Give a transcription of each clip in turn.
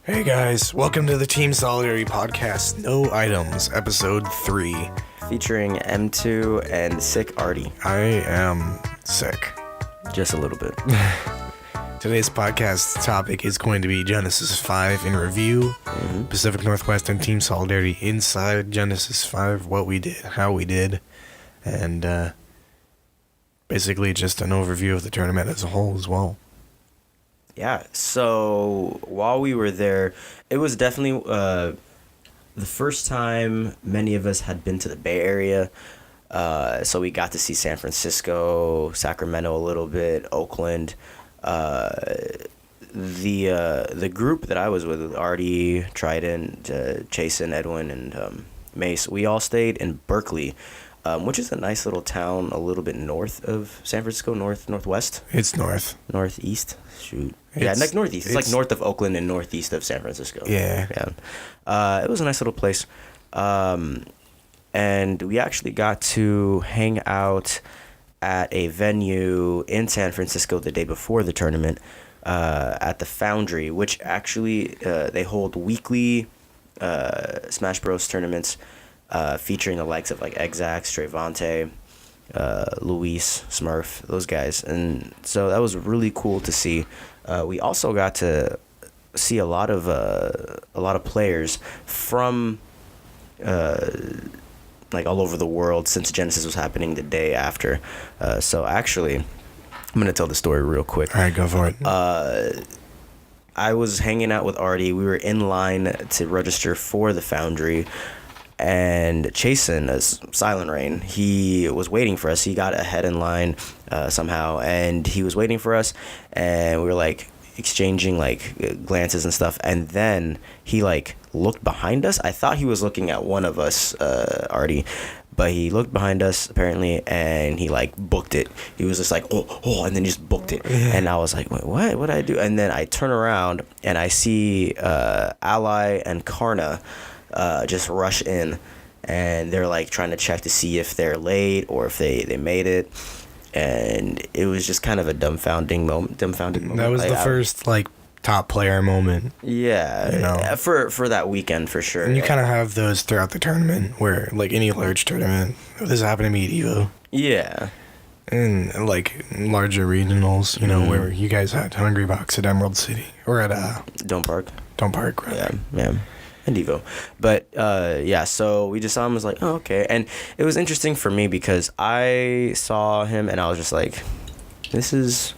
Hey guys, welcome to the Team Solidarity Podcast, No Items, Episode 3. Featuring M2 and Sick Artie. I am sick. Just a little bit. Today's podcast topic is going to be Genesis 5 in review, Pacific Northwest and Team Solidarity inside Genesis 5, what we did, how we did, and basically just an overview of the tournament as a whole as well. Yeah, so while we were there, it was definitely the first time many of us had been to the Bay Area. So we got to see San Francisco, Sacramento a little bit, Oakland. The group that I was with, Artie, Trident, Chasen, Edwin, and Mace, we all stayed in Berkeley, which is a nice little town a little bit north of San Francisco, northwest. It's north. Northeast? Shoot. Like northeast. It's like north of Oakland and northeast of San Francisco. Yeah. It was a nice little place. And we actually got to hang out at a venue in San Francisco the day before the tournament at the Foundry, which actually they hold weekly Smash Bros. Tournaments featuring the likes of like Exax, Trevante, Luis, Smurf, those guys. And so that was really cool to see. We also got to see a lot of players from like all over the world, since Genesis was happening the day after. So actually, I'm gonna tell the story real quick. All right, go for it. I was hanging out with Artie. We were in line to register for the Foundry, and Chasen, as Silent Rain, he was waiting for us. He got ahead in line somehow, and he was waiting for us, and we were like exchanging like glances and stuff, and then he like looked behind us. I thought he was looking at one of us, Artie, but he looked behind us apparently, and he like booked it. He was just like oh, and then he just booked it. Yeah. And I was like, wait, what did I do? And then I turn around and I see Ally and Karna just rush in, and they're like trying to check to see if they're late or if they made it. And it was just kind of a dumbfounding moment. That was the first like top player moment. Yeah, you know? for that weekend for sure. And you kind of have those throughout the tournament, where like any large tournament, this happened to me at Evo. Yeah. And like larger regionals, you know, where you guys had Hungry Box at Emerald City or at Dome Park, rather. Yeah. And Evo. But so we just saw him, was like, oh, okay. And it was interesting for me because I saw him and I was just like, this is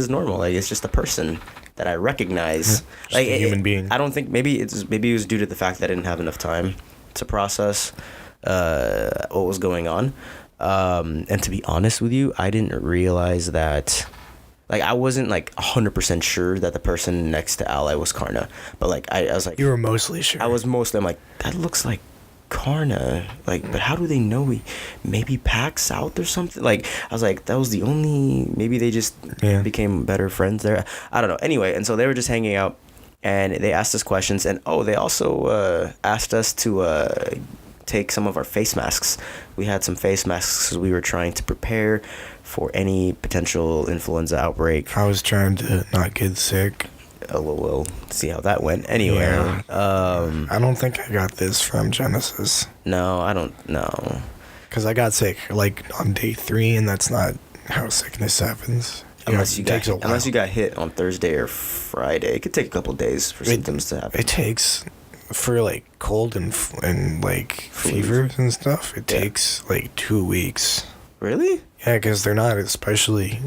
normal. Like, it's just a person that I recognize. Like a human being. I don't think maybe it was due to the fact that I didn't have enough time to process what was going on. And to be honest with you, I didn't realize that. Like, I wasn't, like, 100% sure that the person next to Ally was Karna. But, like, I was like... You were mostly sure. I'm like, that looks like Karna. Like, but how do they know we... Maybe Pack South or something? Like, I was like, that was the only... Maybe they just became better friends there. I don't know. Anyway, and so they were just hanging out, and they asked us questions. And, they also asked us to take some of our face masks. We had some face masks because we were trying to prepare for any potential influenza outbreak. I was trying to not get sick. We'll see how that went. Anyway, I don't think I got this from Genesis. No, I don't know. Because I got sick like on day 3, and that's not how sickness happens. Unless you got hit on Thursday or Friday, it could take a couple of days for symptoms to happen. It takes for like cold and like fevers and stuff. It takes like 2 weeks. Really? Yeah, because they're not especially...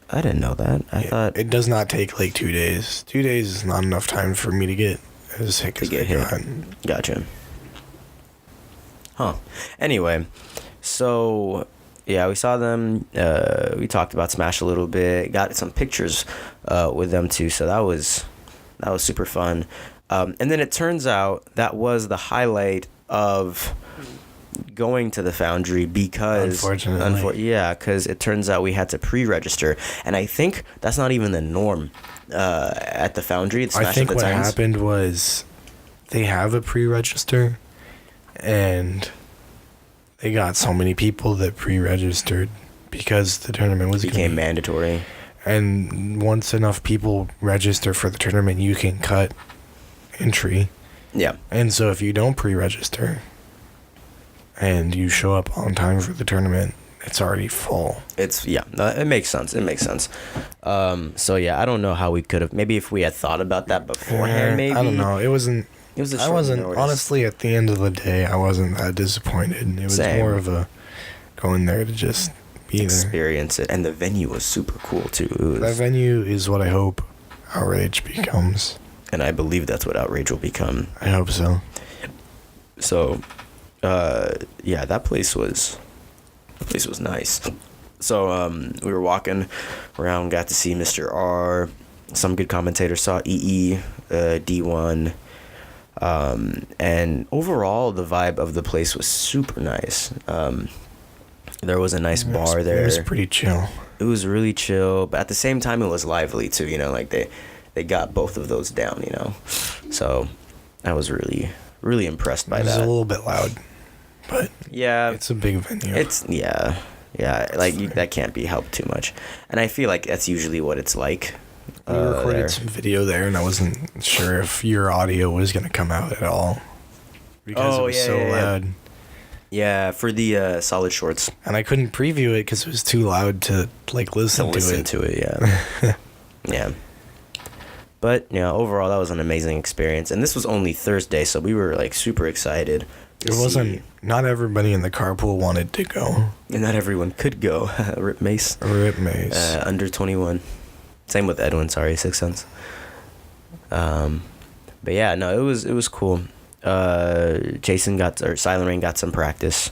I didn't know that. I thought... It does not take like 2 days. 2 days is not enough time for me to get as sick as I got. Gotcha. Huh. Anyway, so... Yeah, we saw them. We talked about Smash a little bit. Got some pictures with them too, so that was super fun. And then it turns out that was the highlight of... going to the Foundry because because it turns out we had to pre-register, and I think that's not even the norm at the Foundry. I think what happened was they have a pre-register, and they got so many people that pre-registered because the tournament became mandatory. And once enough people register for the tournament, you can cut entry. Yeah. And so if you don't pre-register and you show up on time for the tournament, it's already full. It makes sense. So yeah, I don't know how we could have, maybe if we had thought about that beforehand, maybe. I don't know. It was a short notice. honestly, at the end of the day, I wasn't that disappointed. It was Same. more of a going there to just be experience it. And the venue was super cool too. That venue is what I hope Outrage becomes. And I believe that's what Outrage will become. I hope so. So, yeah, that place was nice. So, we were walking around, got to see Mr. R. Some good commentators, saw EE, D1. And overall, the vibe of the place was super nice. There was a nice bar there. It was pretty chill. It was really chill, but at the same time, it was lively too. You know, like they got both of those down. You know, so I was really, really impressed by that. It was a little bit loud, but yeah, it's a big venue. That can't be helped too much, and I feel like that's usually what it's like. We recorded some video there, and I wasn't sure if your audio was gonna come out at all because it was so loud. Yeah, for the Solid Shorts. And I couldn't preview it because it was too loud to listen to it. Yeah. Yeah. But yeah, overall that was an amazing experience, and this was only Thursday, so we were super excited. Not everybody in the carpool wanted to go, and not everyone could go. Rip Mace. Under 21. Same with Edwin. Sorry, 6 cents. But yeah, no, it was cool. Silent Rain got some practice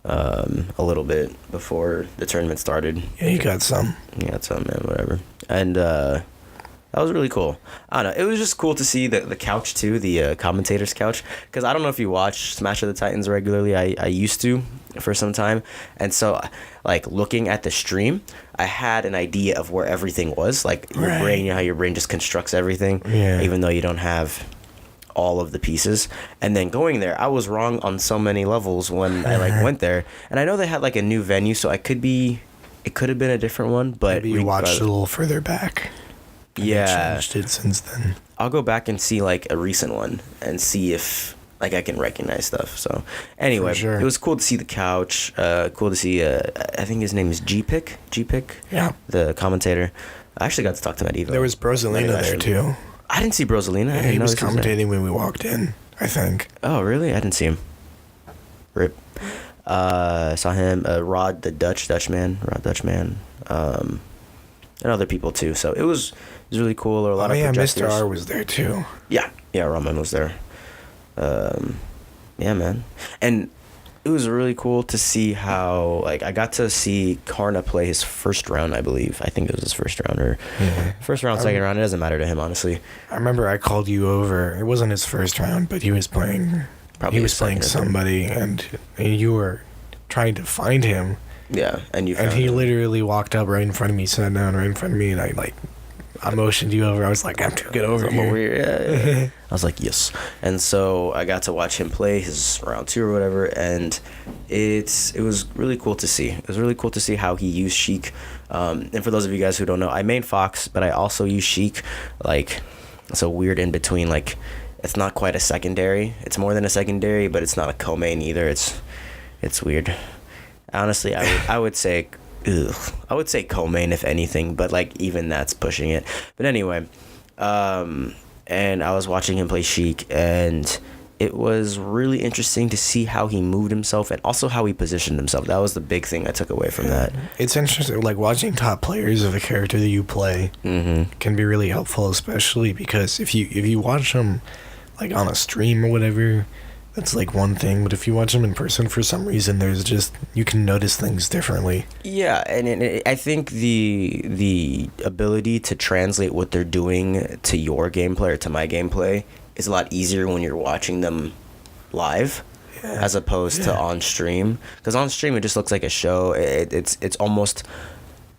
a little bit before the tournament started. Yeah, he got some. Yeah, some, man, whatever. And that was really cool. I don't know. It was just cool to see the couch too, the commentator's couch. Because I don't know if you watch Smash of the Titans regularly. I used to for some time. And so, looking at the stream, I had an idea of where everything was. Your brain, you know how your brain just constructs everything, even though you don't have all of the pieces. And then going there, I was wrong on so many levels when I went there. And I know they had a new venue, so it could have been a different one, but maybe you watched a little further back. Yeah, changed it since then. I'll go back and see a recent one and see if I can recognize stuff. So anyway, sure. It was cool to see the couch. Cool to see I think his name is G-Pick. Yeah, the commentator. I actually got to talk to him at Evo. There was Brosalina there too. I didn't see Brosalina. Yeah, he was commentating when we walked in, I think. Oh, really? I didn't see him. Rip. Saw him, Rod Dutchman, and other people too. So it was really cool. Or a lot of projectors. Mr. R was there too. Yeah, Raman was there. Yeah, man. And it was really cool to see how, I got to see Karna play his first round, I believe. I think it was his first round, or first round, second round. It doesn't matter to him, honestly. I remember I called you over. It wasn't his first round, but he was playing. He was playing somebody, and you were trying to find him. Yeah, and he literally walked up right in front of me, sat down right in front of me, and I motioned you over. I was like, "I'm to get over here." Yeah. I was like, yes. And so I got to watch him play his round 2 or whatever, and it was really cool to see. It was really cool to see how he used Sheik. And for those of you guys who don't know, I main Fox, but I also use Sheik. It's a weird in between. It's not quite a secondary. It's more than a secondary, but it's not a co-main either. It's weird. Honestly, I would say co-main if anything, but even that's pushing it. But anyway, and I was watching him play Sheik, and it was really interesting to see how he moved himself and also how he positioned himself. That was the big thing I took away from that. It's interesting, watching top players of a character that you play can be really helpful, especially because if you watch them on a stream or whatever, that's one thing, but if you watch them in person, for some reason there's just, you can notice things differently. Yeah, and I think the ability to translate what they're doing to your gameplay or to my gameplay is a lot easier when you're watching them live as opposed to on stream, because on stream it just looks like a show. It's almost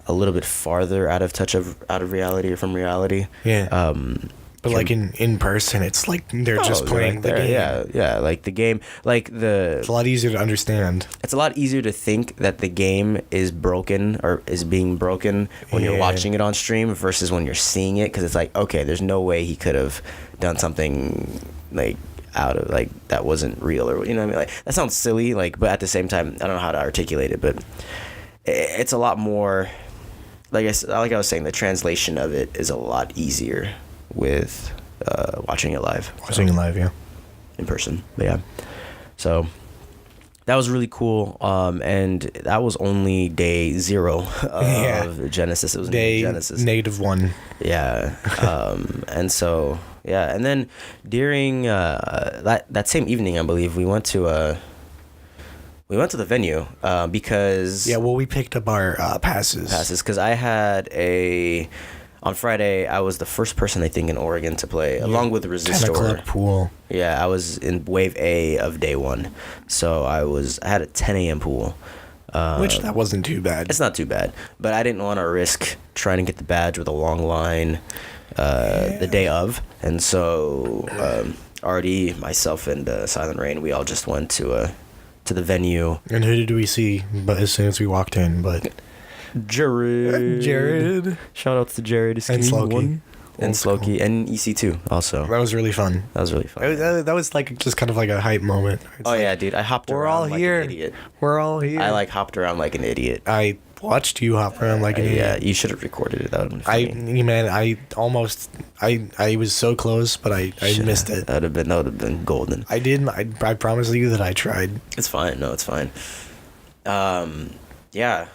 a little bit farther out of reality or from reality. But like in person, it's like they're just playing the game. Yeah, like the game, like It's a lot easier to understand. It's a lot easier to think that the game is broken or is being broken when you're watching it on stream versus when you're seeing it, because it's like, okay, there's no way he could have done something like out of like that wasn't real, or you know what I mean? Like that sounds silly, like, but at the same time, I don't know how to articulate it, but it's a lot more. Like I was saying, the translation of it is a lot easier with watching it live. Watching it live, yeah. In person, but yeah. So that was really cool, and that was only day 0 of Genesis. It was day Genesis -1. Yeah, and so yeah, and then during that same evening, I believe we went to the venue because we picked up our passes because I had on Friday, I was the first person, I think, in Oregon to play, along with the Resistor. 10 o'clock pool. Yeah, I was in Wave A of day 1. So I had a 10 a.m. pool. Which, that wasn't too bad. It's not too bad. But I didn't want to risk trying to get the badge with a long line the day of. And so Artie, myself, and Silent Rain, we all just went to the venue. And who did we see as soon as we walked in? But Jared. Shout out to Jared. And Slokey. And Slokey. And EC2 also. That was really fun. That was like just kind of like a hype moment. Yeah, dude. I hopped around like an idiot. We're all here. I like hopped around like an idiot. I watched you hop around like an idiot. Yeah, you should have recorded it. That would have been funny. I was so close, but I missed it. That would have been golden. I promise you that I tried. It's fine. No, it's fine. Yeah,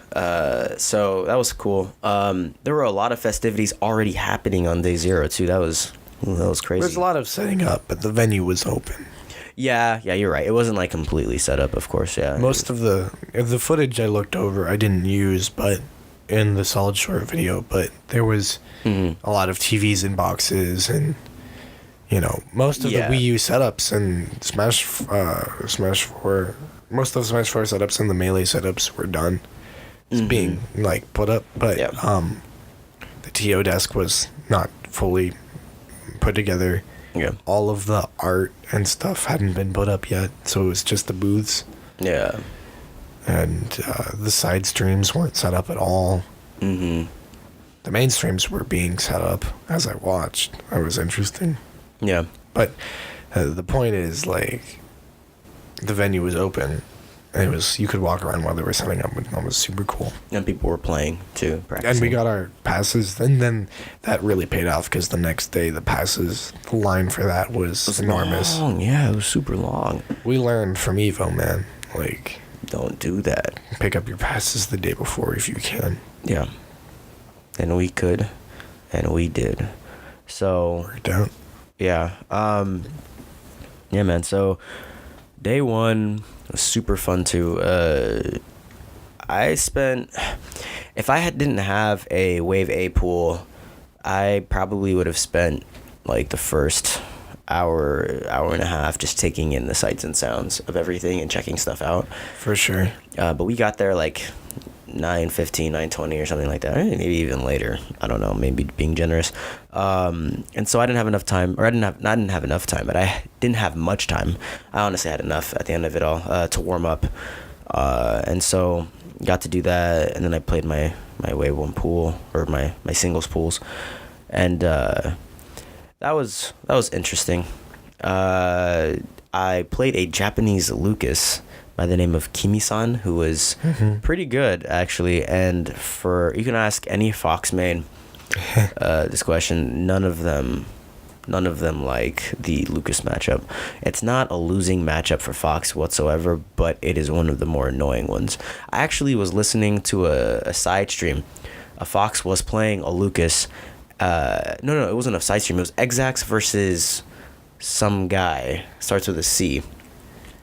so that was cool. There were a lot of festivities already happening on day 0 too. That was crazy. There's a lot of setting up, but the venue was open. Yeah, you're right. It wasn't like completely set up, of course. Yeah. Most of the footage I looked over, I didn't use, but in the Solid Shore video, but there was a lot of TVs in boxes, and most of the Wii U setups and Smash 4. Most of the Smash 4 setups and the Melee setups were done. It's being like put up, but the TO desk was not fully put together. Yeah. All of the art and stuff hadn't been put up yet, so it was just the booths. Yeah. And the side streams weren't set up at all. The main streams were being set up as I watched. That was interesting. Yeah. But the point is, like, the venue was open. And you could walk around while they were setting up, and that was super cool. And people were playing too, practicing. And we got our passes, and then that really paid off because the next day the line for that was enormous. Long. Yeah, it was super long. We learned from Evo, man. Like, don't do that. Pick up your passes the day before if you can. Yeah. And we could, and we did. So worked out. Yeah. Yeah, man. So day 1 was super fun too. If I didn't have a Wave A pool, I probably would have spent like the first hour and a half just taking in the sights and sounds of everything and checking stuff out. For sure. But we got there like 9:15, 9:20 or something like that. Maybe even later. I don't know. Maybe being generous. And so I didn't have enough time, or I didn't have enough time, but I didn't have much time. I honestly had enough at the end of it all to warm up. And so got to do that, and then I played my Wave 1 pool, or my singles pools. And that was interesting. I played a Japanese Lucas by the name of Kimi-san, who was pretty good, actually. And you can ask any Fox main this question, none of them like the Lucas matchup. It's not a losing matchup for Fox whatsoever, but it is one of the more annoying ones. I actually was listening to a side stream. A Fox was playing a Lucas. No, it wasn't a side stream. It was Exax versus some guy. Starts with a C.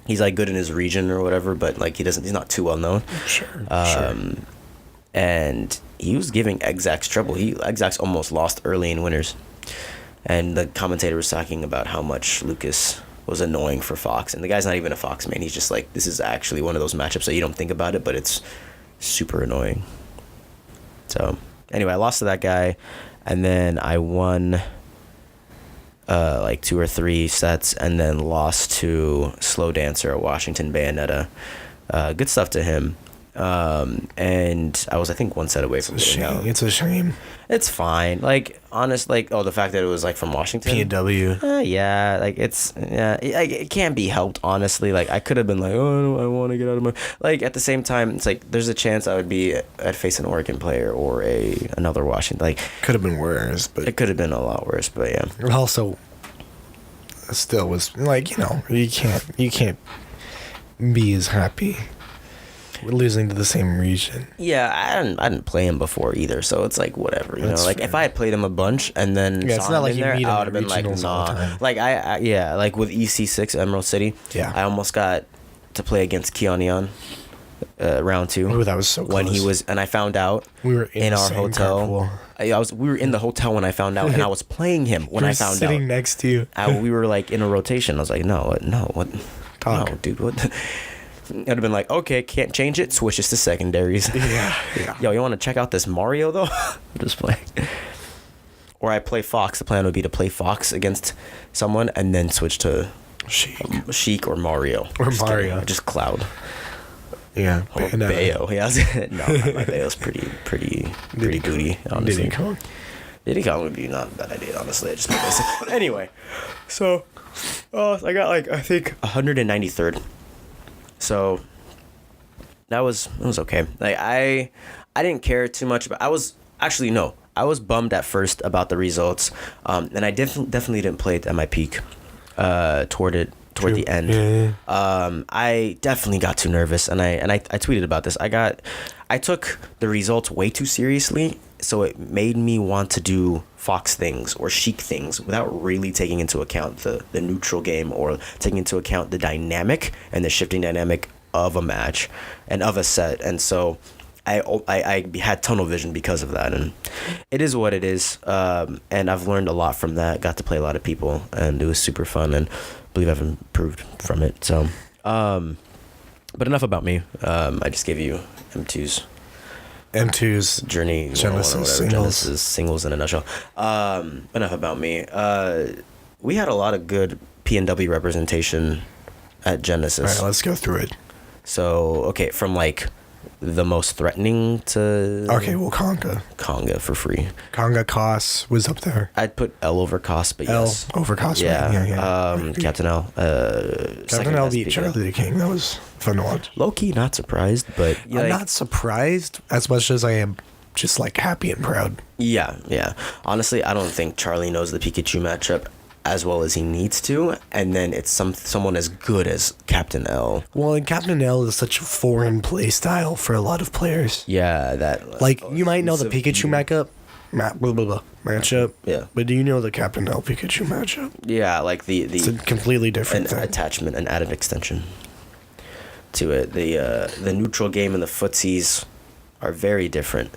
He's like good in his region or whatever, but like he's not too well known. Sure. And he was giving Exax trouble. Exax almost lost early in winners. And the commentator was talking about how much Lucas was annoying for Fox. And the guy's not even a Fox main. He's just like, this is actually one of those matchups that you don't think about it, but it's super annoying. So anyway, I lost to that guy, and then I won like 2 or 3 sets, and then lost to Slow Dancer at Washington Bayonetta. Good stuff to him. And I was, I think, 1 set away from getting out. It's a shame. It's fine. Like, honest, like, the fact that it was, like, from Washington. P&W. Yeah, like, it can't be helped, honestly. Like, I could have been like, oh, I want to get out of my... Like, at the same time, it's like, there's a chance I'd face an Oregon player or another Washington. Like, could have been worse, but... It could have been a lot worse, but yeah. It also still was, like, you can't be as happy. We're losing to the same region. Yeah, I didn't play him before either, so it's like whatever, That's like fair. if I had played him a bunch and then it's saw not him like in you there, meet him I would at have been like, regionals all the nah. time. Like I like with EC6 Emerald City, Yeah. I almost got to play against Keonion round 2. Oh, that was so close. When he was, and I found out We were in the our same hotel. carpool. We were in the hotel when I found out, and I was playing him when I found sitting out. next to you. We were like in a rotation. I was like, no, what? Talk. No, dude, what? I'd have been like, okay, can't change it. Switches to secondaries. Yeah. Yo, you want to check out this Mario though? I'm just playing. Or I play Fox. The plan would be to play Fox against someone and then switch to Sheik or Mario. Or Just Mario. kidding. Just Cloud. Yeah. Or Bayo. Yeah. No, my Bayo's pretty booty, honestly. Diddy Kong would be not a bad idea, honestly. I just made this. Anyway, so I got like, I think 193rd. So it was okay. Like I didn't care too much, but I was bummed at first about the results, and I definitely didn't play it at my peak. Toward the end, Yeah. I definitely got too nervous, and I tweeted about this. I took the results way too seriously, so it made me want to do Fox things or Sheik things without really taking into account the neutral game or taking into account the dynamic and the shifting dynamic of a match and of a set. And so I had tunnel vision because of that, and it is what it is. And I've learned a lot from that. Got to play a lot of people, and it was super fun, and I believe I've improved from it. So, but enough about me. I just gave you M2's journey, Genesis singles. Genesis singles in a nutshell. Enough about me. We had a lot of good P&W representation at Genesis. All right, let's go through it. So, okay, from like the most threatening to... Okay, well, Conga for free. Conga Koss was up there. I'd put L over Koss, but L yes. over Koss. Yeah. Yeah. Captain L. Captain L beat Charlie the King. That was fun to watch. Low-key, not surprised, but... I'm not surprised as much as I am just like happy and proud. Yeah. Honestly, I don't think Charlie knows the Pikachu matchup as well as he needs to, and then it's someone as good as Captain L. Well, and Captain L is such a foreign play style for a lot of players. Yeah, that... Like, you might know the Pikachu matchup. Yeah. But do you know the Captain L Pikachu matchup? Yeah, like It's a completely different thing. attachment, an added extension to it. The neutral game and the footsies are very different.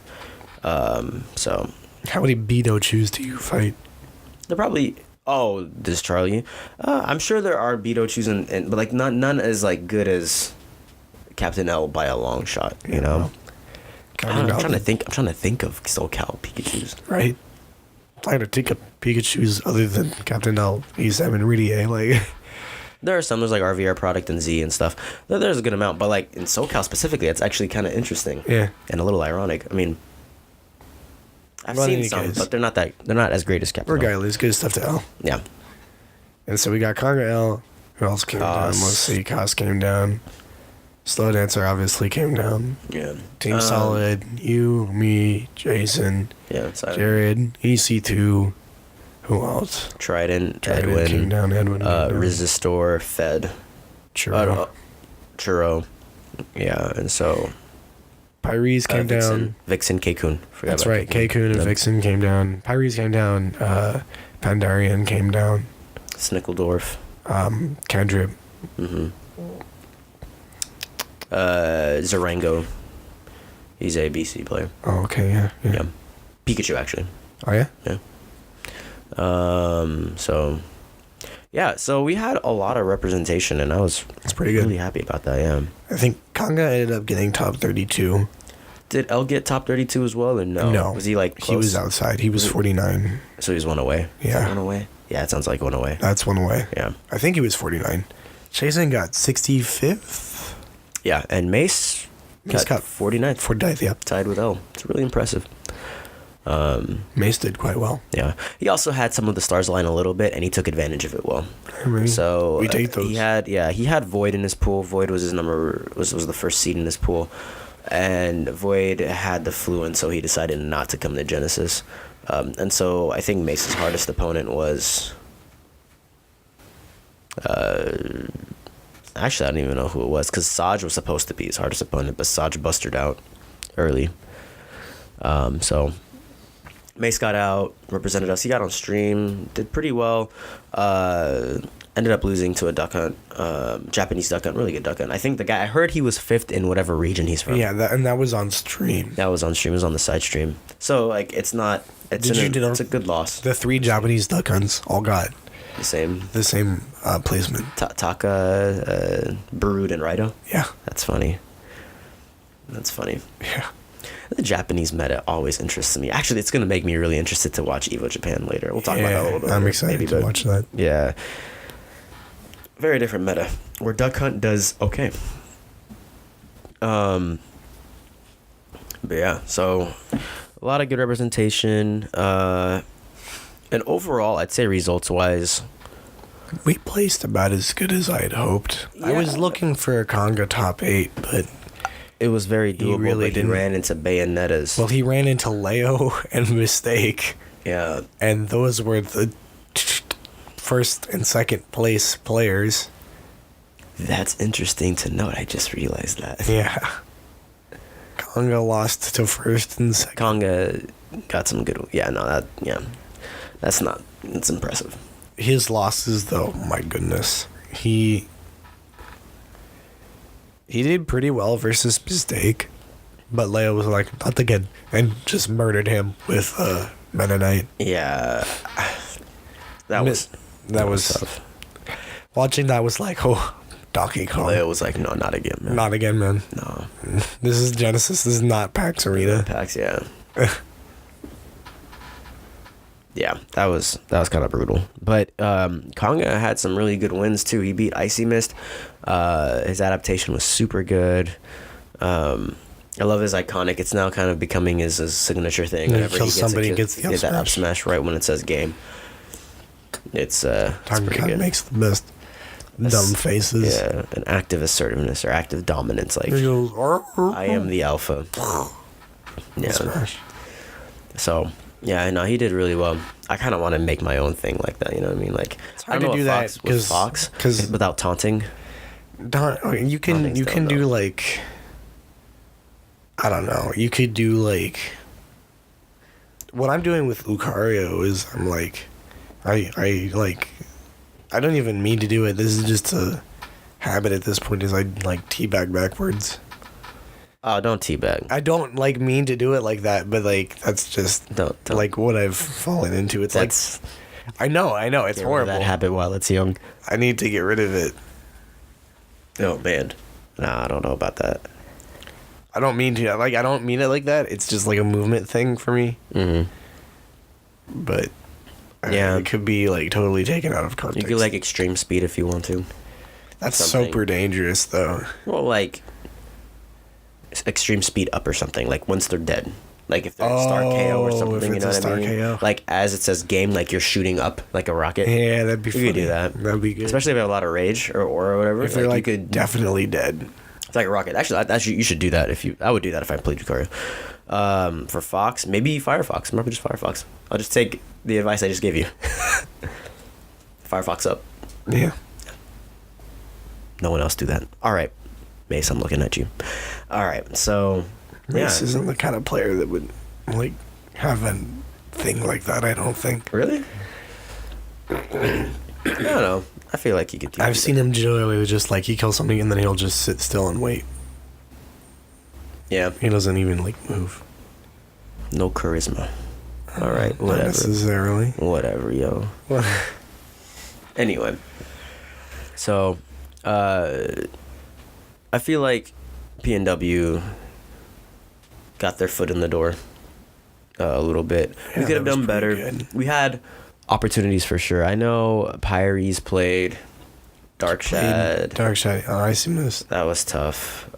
So How many Beto-Chews do you fight? they're probably... Oh, this Charlie. I'm sure there are Beto-Chews, but like none as like good as Captain L by a long shot. You know. I'm trying to think of SoCal Pikachu's. Right. I'm trying to think of Pikachu's other than Captain L, E7, and Riddier. Like, There are some. There's like RVR Product and Z and stuff. There's a good amount, but like in SoCal specifically, it's actually kind of interesting. Yeah. And a little ironic. I mean, I've Well, seen some, but they're not as great as Captain L. regardless, good stuff to L. Yeah. And so we got Conga L. Who else came down? Let's see. Koss came down. Slow Dancer obviously came down. Yeah. Team Solid. You, me, Jason, Yeah. Sorry. Jared, EC2. Who else? Trident, Edwin Edwin, came down. Edwin came down. Resistor, Fed, Churro. Churro. Yeah, and so Pyres came down. Vixen, K-Kun. That's right. K-Kun and Vixen came down. Pyres came down. Pandarian came down. Snickledorf. Kendrick. Mm-hmm. Zarango. He's a BC player. Oh, okay. Yeah. Pikachu, actually. Oh, yeah? Yeah. So we had a lot of representation, and I was pretty good. Really happy about that. Yeah. I think Conga ended up getting top 32. Did L get top 32 as well, or no? No. Was he like close? He was outside. He was 49. So he was one away. Yeah. One away. Yeah, it sounds like one away. That's one away. Yeah. I think he was 49. Chasen got 65th. Yeah, and Mace got 49th. 49th, yeah. Tied with L. It's really impressive. Mace did quite well. Yeah. He also had some of the stars align a little bit, and he took advantage of it well. I mean, So we take those. he had Void in his pool. Void was was the first seed in his pool, and Void had the Fluent, so he decided not to come to Genesis. And so I think Mace's hardest opponent was. Actually, I don't even know who it was, because Saj was supposed to be his hardest opponent, but Saj busted out early. So Mace got out, represented us. He got on stream, did pretty well. Ended up losing to a duck hunt, Japanese duck hunt, really good duck hunt. I think I heard he was 5th in whatever region he's from. Yeah, that was on stream. That was on stream. It was on the side stream. So like, it's a good loss. The 3 Japanese duck hunts all got The same placement. Taka, Brood, and Raito. Yeah. That's funny. Yeah. The Japanese meta always interests me. Actually, it's going to make me really interested to watch Evo Japan later. We'll talk about that a little bit. I'm later, excited maybe, to watch that. Yeah. Very different meta, where Duck Hunt does okay. But yeah, so a lot of good representation. And overall, I'd say results-wise, We placed about as good as I had hoped. I was looking for a Conga top 8, but it was very doable, really but didn't. he ran into Bayonetta's. Well, he ran into Leo and Mistake, Yeah. and those were the first and second place players. That's interesting to note. I just realized that. Yeah. Conga lost to first and second. Conga got some good... That's impressive. His losses, though, my goodness. He did pretty well versus Mistake, but Leo was like, not again, and just murdered him with Meta Knight. Yeah. That was tough. Watching that was like, oh, Donkey Kong. Leo was like, no, not again, man. Not again, man. No. This is Genesis. This is not PAX Arena. PAX, yeah. Yeah, that was kind of brutal. But Conga had some really good wins too. He beat Icy Mist. His adaptation was super good. I love his iconic. It's now kind of becoming his signature thing. Whenever he gets the up that up smash right when it says game. It's pretty good. Makes the best dumb faces. Yeah, an active assertiveness or active dominance. Like, He goes, I am the alpha. Yeah. Smash. So, yeah, no, he did really well. I kind of want to make my own thing like that, you know what I mean? Like, It's hard to do that with Fox, without taunting. You can do like, I don't know. You could do like, what I'm doing with Lucario is I'm like, I don't even mean to do it. This is just a habit at this point. Is I like teabag backwards. Oh, don't teabag. I don't like mean to do it like that, but like that's just don't. Like what I've fallen into. It's That's, like I know it's horrible. That habit while it's young. I need to get rid of it. Oh man, nah, I don't know about that. I don't mean to. Like I don't mean it like that. It's just like a movement thing for me. Mm-hmm. But yeah, it could be like totally taken out of context. You could like extreme speed if you want to. That's super dangerous, though. Well, like extreme speed up or something. Like once they're dead. Like if they're star KO or something, you know what I mean? KO. Like as it says game, like you're shooting up like a rocket. Yeah, that'd be funny. You could do that. That'd be good. Especially if you have a lot of rage or aura or whatever. If they're like you could, definitely dead. It's like a rocket. Actually, you should do that I would do that if I played Lucario. For Fox, maybe Firefox. Remember just Firefox. I'll just take the advice I just gave you. Firefox up. Yeah. No one else do that. All right. Mace, I'm looking at you. All right, so... Mace isn't the kind of player that would, like, have a thing like that, I don't think. Really? I don't know. I feel like he could do I've seen him generally just, like, he kills something and then he'll just sit still and wait. Yeah. He doesn't even, like, move. No charisma. All right, whatever. Not necessarily. Whatever, yo. Anyway. So, I feel like PNW got their foot in the door a little bit. Yeah, we could have done better. good. We had opportunities for sure. I know Pyres played Darkshad. Oh, I see this. That was tough.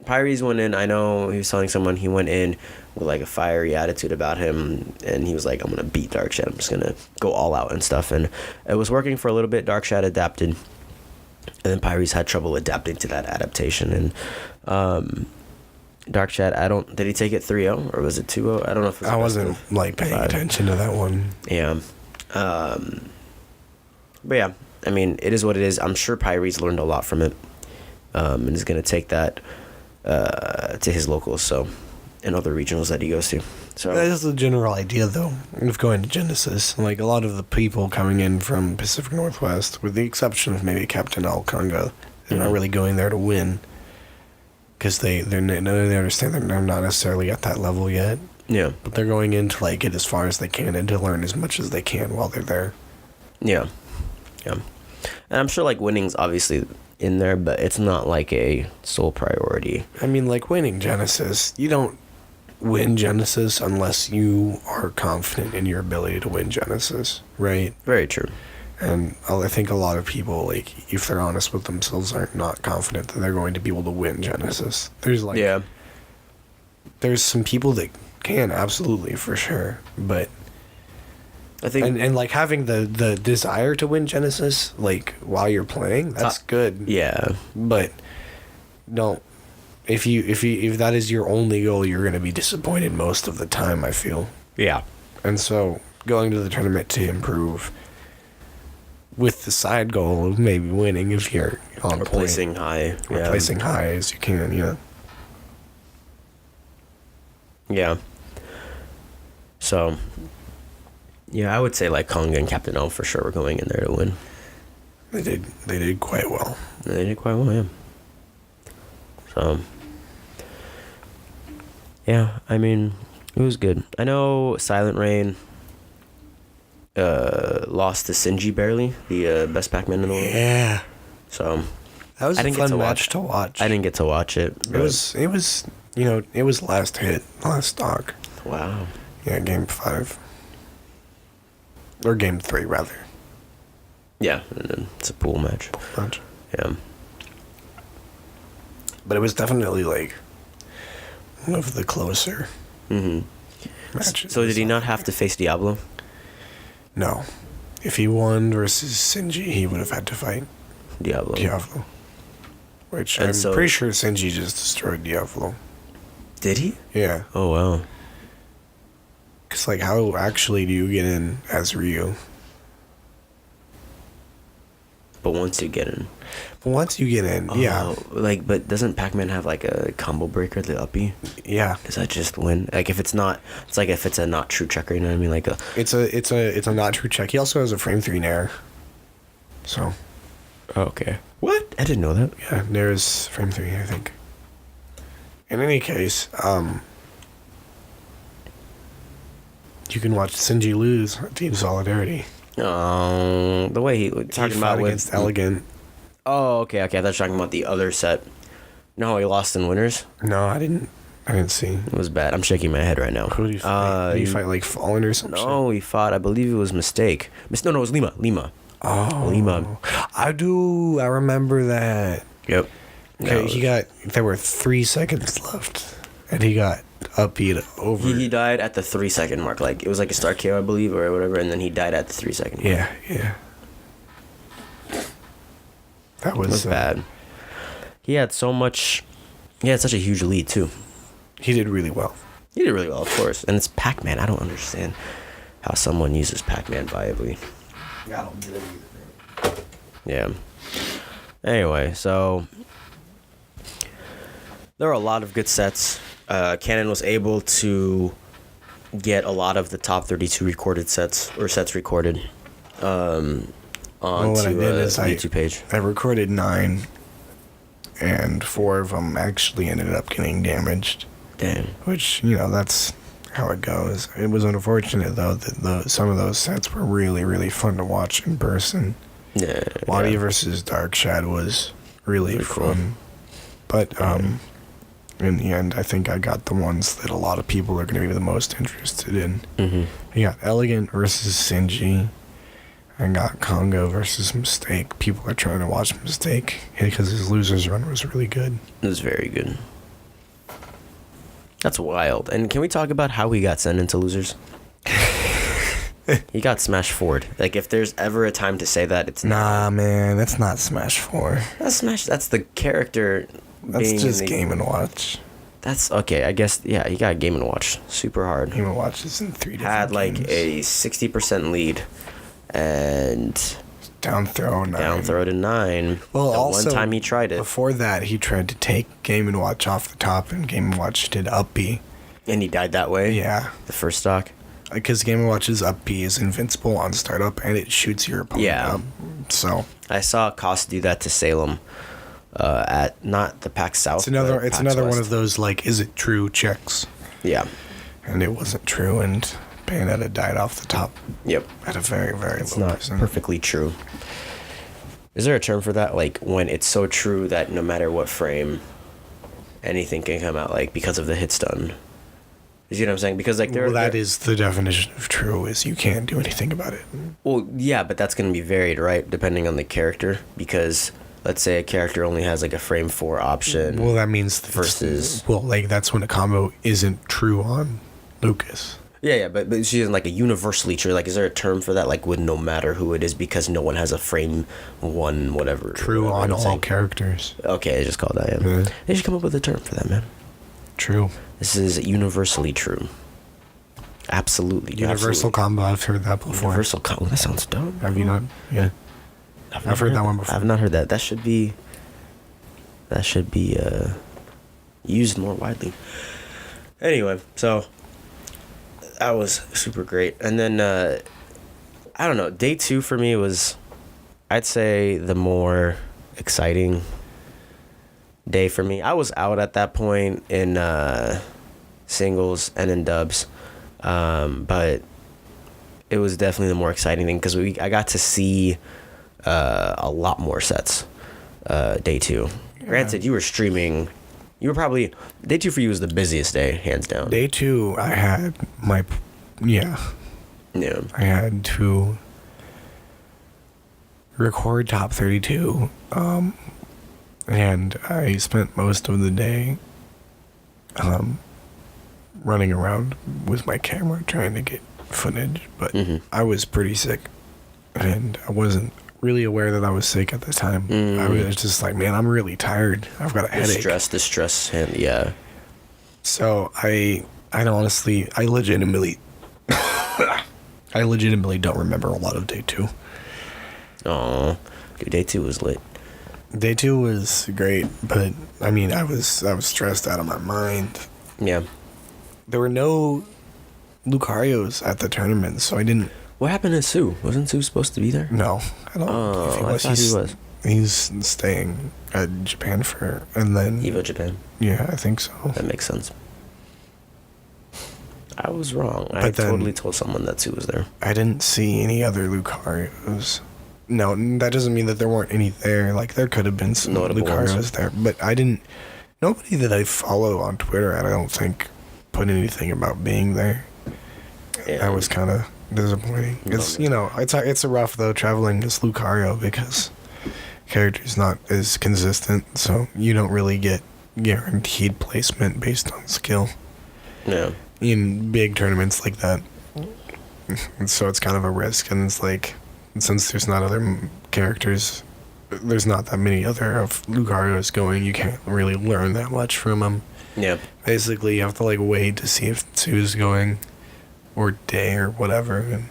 Pyres went in. I know he was telling someone he went in with like a fiery attitude about him, and he was like, "I'm gonna beat Darkshad. I'm just gonna go all out and stuff." And it was working for a little bit. Darkshad adapted, and then Pyres had trouble adapting to that adaptation. And Darkshad, did he take it 3-0 or was it 2-0? I don't know if it was I wasn't like paying attention to that one. Yeah. But yeah, I mean, it is what it is. I'm sure Pyres learned a lot from it, and is gonna take that to his locals, so, and other regionals that he goes to. So that is the general idea, though, of going to Genesis. Like, a lot of the people coming in from Pacific Northwest, with the exception of maybe Captain Al Conga, they're not really going there to win, because they understand that they're not necessarily at that level yet. Yeah. But they're going in to, like, get as far as they can and to learn as much as they can while they're there. Yeah. Yeah. And I'm sure, like, winning's obviously in there, but it's not like a sole priority. I mean, like, winning Genesis, you don't win Genesis unless you are confident in your ability to win Genesis, right? Very true. And I think a lot of people, like, if they're honest with themselves, are not confident that they're going to be able to win Genesis. There's, like... Yeah. There's some people that can, absolutely, for sure, but... I think... And like, having the desire to win Genesis, like, while you're playing, that's good. Yeah. But, don't... If that is your only goal, you're going to be disappointed most of the time, I feel. Yeah. And so, going to the tournament to improve... with the side goal of maybe winning if you're on placing high. Or placing high as you can, yeah. Yeah. So, yeah, I would say like Conga and Captain O for sure were going in there to win. They did quite well. They did quite well, yeah. So, yeah, I mean, it was good. I know Silent Rain lost to Sinji barely, the best Pac-Man in the world. Yeah. So that was a fun match to watch. I didn't get to watch it. It was last hit, last stock. Wow. Yeah, game 5. Or game 3 rather. Yeah, and then it's a pool match. Yeah. But it was definitely like one of the closer matches. So did he not have to face Diablo? No. If he won versus Sinji, he would have had to fight Diablo. Which I'm pretty sure Sinji just destroyed Diablo. Did he? Yeah. Oh, wow. Because, like, how actually do you get in as Ryu? But once you get in. Yeah. Like, but doesn't Pac-Man have, like, a combo breaker, the uppy? Yeah. Does that just win? Like, if it's not, it's like if it's a not true checker, you know what I mean? Like It's a not true check. He also has a frame 3 nair. So. Oh, okay. What? I didn't know that. Yeah, nair is frame 3, I think. In any case, you can watch Sinji lose on Team Solidarity. Oh, the way he talking about against Elegant. Oh, okay. I thought you were talking about the other set. No, he lost in winners. No, I didn't see. It was bad. I'm shaking my head right now. Who did he fight? Did he fight like Fallen or something? No, he fought. I believe it was Mistake. No, it was Lima. Oh, Lima. I remember that. Yep. Okay, there were 3 seconds left, and he got upbeat over. He died at the 3-second mark. Like, it was like a start KO, I believe, or whatever, and then he died at the 3-second mark. Yeah. That was bad. He had such a huge lead, too. He did really well. Of course. And it's Pac-Man. I don't understand how someone uses Pac-Man viably. Yeah, I don't get it either. Yeah. Anyway, so there were a lot of good sets. Cannon was able to get a lot of the top 32 recorded sets recorded onto the YouTube page. I recorded 9, and 4 of them actually ended up getting damaged. Damn. Which, that's how it goes. It was unfortunate, though, that some of those sets were really, really fun to watch in person. Yeah. Wadi versus Darkshad was really fun. Cool. But, in the end, I think I got the ones that a lot of people are going to be the most interested in. Mm-hmm. You got Elegant versus Sinji. I got Congo versus Mistake. People are trying to watch Mistake because his losers run was really good. It was very good. That's wild. And can we talk about how he got sent into losers? He got Smash 4'd. Like, if there's ever a time to say that, it's Nah, man, that's not Smash 4. That's Smash. That's the character. That's just Game & Watch. That's okay. I guess, yeah, he got Game & Watch super hard. Game & Watch is in 3 different Had like games. a 60% lead and down throw 9. to 9. Well, the also, one time he tried it. Before that, he tried to take Game & Watch off the top, and Game & Watch did up B. And he died that way? Yeah. The first stock? Because Game & Watch's up B is invincible on startup, and it shoots your opponent up. So I saw Cost do that to Salem at not the PAX South. it's another PAX one West. of those, like, is it true checks. Yeah. And it wasn't true, and Bayonetta died off the top. Yep. At a very, very It's low not percent. perfectly true. Is there a term for that? Like, when it's so true that no matter what frame, anything can come out, like, because of the hit stun. You see what I'm saying? Because, like, that is the definition of true, is you can't do anything about it. Well, yeah, but that's going to be varied, right? Depending on the character. Because, let's say a character only has, like, a frame 4 option. Well, that means versus... Well, like, that's when a combo isn't true on Lucas. Yeah, but she isn't, like, a universally true. Like, is there a term for that? Like, with no matter who it is, because no one has a frame 1, whatever. True on all characters. Okay, I just called that, yeah. Yeah. They should come up with a term for that, man. True. This is universally true. Absolutely. Universal combo, I've heard that before. Universal combo. That sounds dumb. Have you not? Yeah. I've heard that one before. I've not heard that. That should be used more widely. Anyway, so that was super great. And then I don't know, day 2 for me was, I'd say, the more exciting day for me. I was out at that point in singles and in dubs, but it was definitely the more exciting thing because I got to see a lot more sets day 2. Yeah. Granted, you were streaming. You were probably, day 2 for you was the busiest day, hands down. Day 2, I had my, yeah. I had to record top 32, and I spent most of the day running around with my camera trying to get footage, but I was pretty sick, and I wasn't really aware that I was sick at the time. I was just like, man, I'm really tired. I've got a headache. The stress, and yeah. So I legitimately don't remember a lot of day 2. Oh, day 2 was lit. Day 2 was great, but I mean, I was stressed out of my mind. Yeah. There were no Lucarios at the tournament, so I didn't. What happened to Sue? Wasn't Sue supposed to be there? No, I don't. Oh, I thought he was. He's staying at Japan and then Evo Japan. Yeah, I think so. That makes sense. I was wrong. But I then, totally told someone that Sue was there. I didn't see any other Lucarios. No, that doesn't mean that there weren't any there. Like, there could have been some notable Lucarios ones there, but I didn't. Nobody that I follow on Twitter, I don't think, put anything about being there. Yeah. That was kind of disappointing. It's, it's a rough, though, traveling as Lucario because character's not as consistent, so you don't really get guaranteed placement based on skill. Yeah. In big tournaments like that. And so it's kind of a risk, and it's like, since there's not other characters, there's not that many other of Lucarios going, you can't really learn that much from them. Yeah. Basically, you have to, like, wait to see if Sue's going, or Day, or whatever. And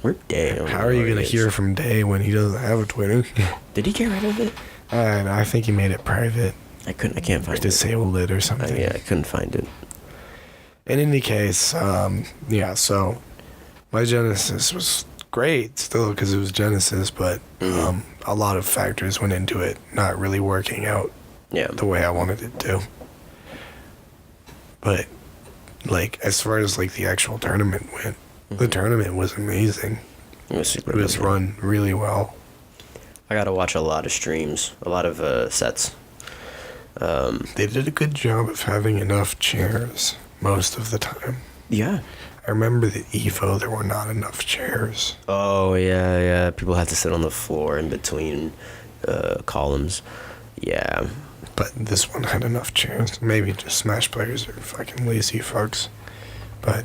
where Day? How are you going to hear from Day when he doesn't have a Twitter? Did he get rid of it? I think he made it private. I can't find it. Disabled it or something. Yeah, I couldn't find it. In any case, so my Genesis was great still because it was Genesis, but a lot of factors went into it not really working out the way I wanted it to. But, like, as far as, like, the actual tournament went, the tournament was amazing. It was super It was run really well. I got to watch a lot of streams, a lot of sets. They did a good job of having enough chairs most of the time. Yeah. I remember the Evo, there were not enough chairs. Oh, yeah. People had to sit on the floor in between columns. Yeah. But this one had enough chairs. Maybe just Smash players are fucking lazy fucks. But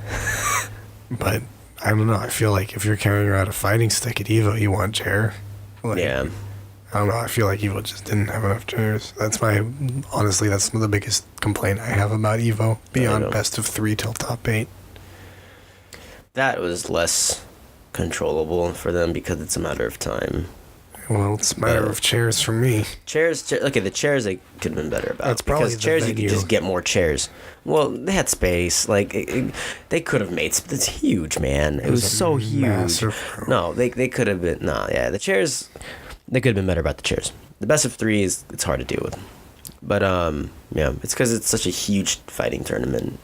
I don't know. I feel like if you're carrying around a fighting stick at Evo, you want a chair. Like, Yeah. I don't know. I feel like Evo just didn't have enough chairs. Honestly, that's the biggest complaint I have about Evo. Beyond best of 3 till top 8. That was less controllable for them because it's a matter of time. Well, it's a matter of chairs for me. Okay, the chairs they could have been better about. That's probably because the chairs venue. you could just get more chairs. Well, they had space. Like they could have made. It's huge, man. It was so huge. massive room. No, they could have been. No, yeah, the chairs. They could have been better about the chairs. The best of 3 it's hard to deal with. But yeah, it's because it's such a huge fighting tournament,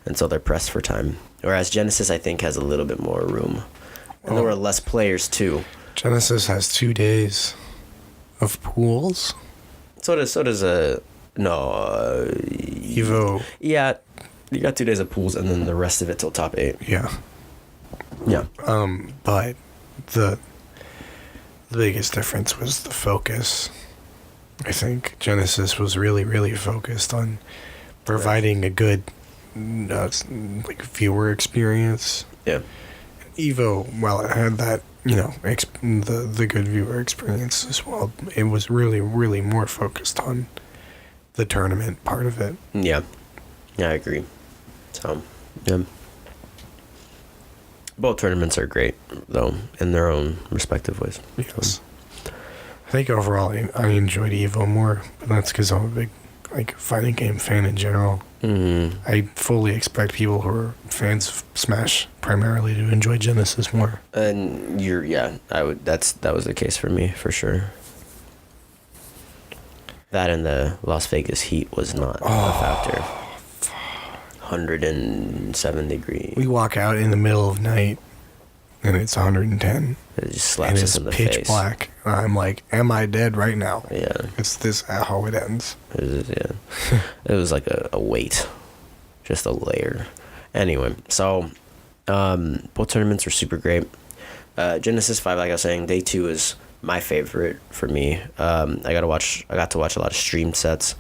and so they're pressed for time. Whereas Genesis, I think, has a little bit more room, and there were less players too. Genesis has 2 days of pools. So does Evo. Yeah, you got 2 days of pools, and then the rest of it till top 8. Yeah. Yeah. But the biggest difference was the focus. I think Genesis was really, really focused on providing a good viewer experience. Yeah. Evo, while it had that, the good viewer experience as well, it was really, really more focused on the tournament part of it. Yeah, I agree. So, yeah. Both tournaments are great, though, in their own respective ways. Yes. I think overall I enjoyed Evo more, but that's because I'm a big fighting game fan in general. Mm-hmm. I fully expect people who are fans of Smash primarily to enjoy Genesis more. And I would. That was the case for me for sure. That and the Las Vegas heat was not a factor. 107 degrees. We walk out in the middle of night, and it's 110. It just slaps us in the face. And it's pitch black. And I'm like, am I dead right now? Yeah. It's this how it ends. It was like a weight. Just a layer. Anyway, so both tournaments were super great. Genesis 5, like I was saying, day 2 is my favorite for me. I got to watch a lot of stream sets.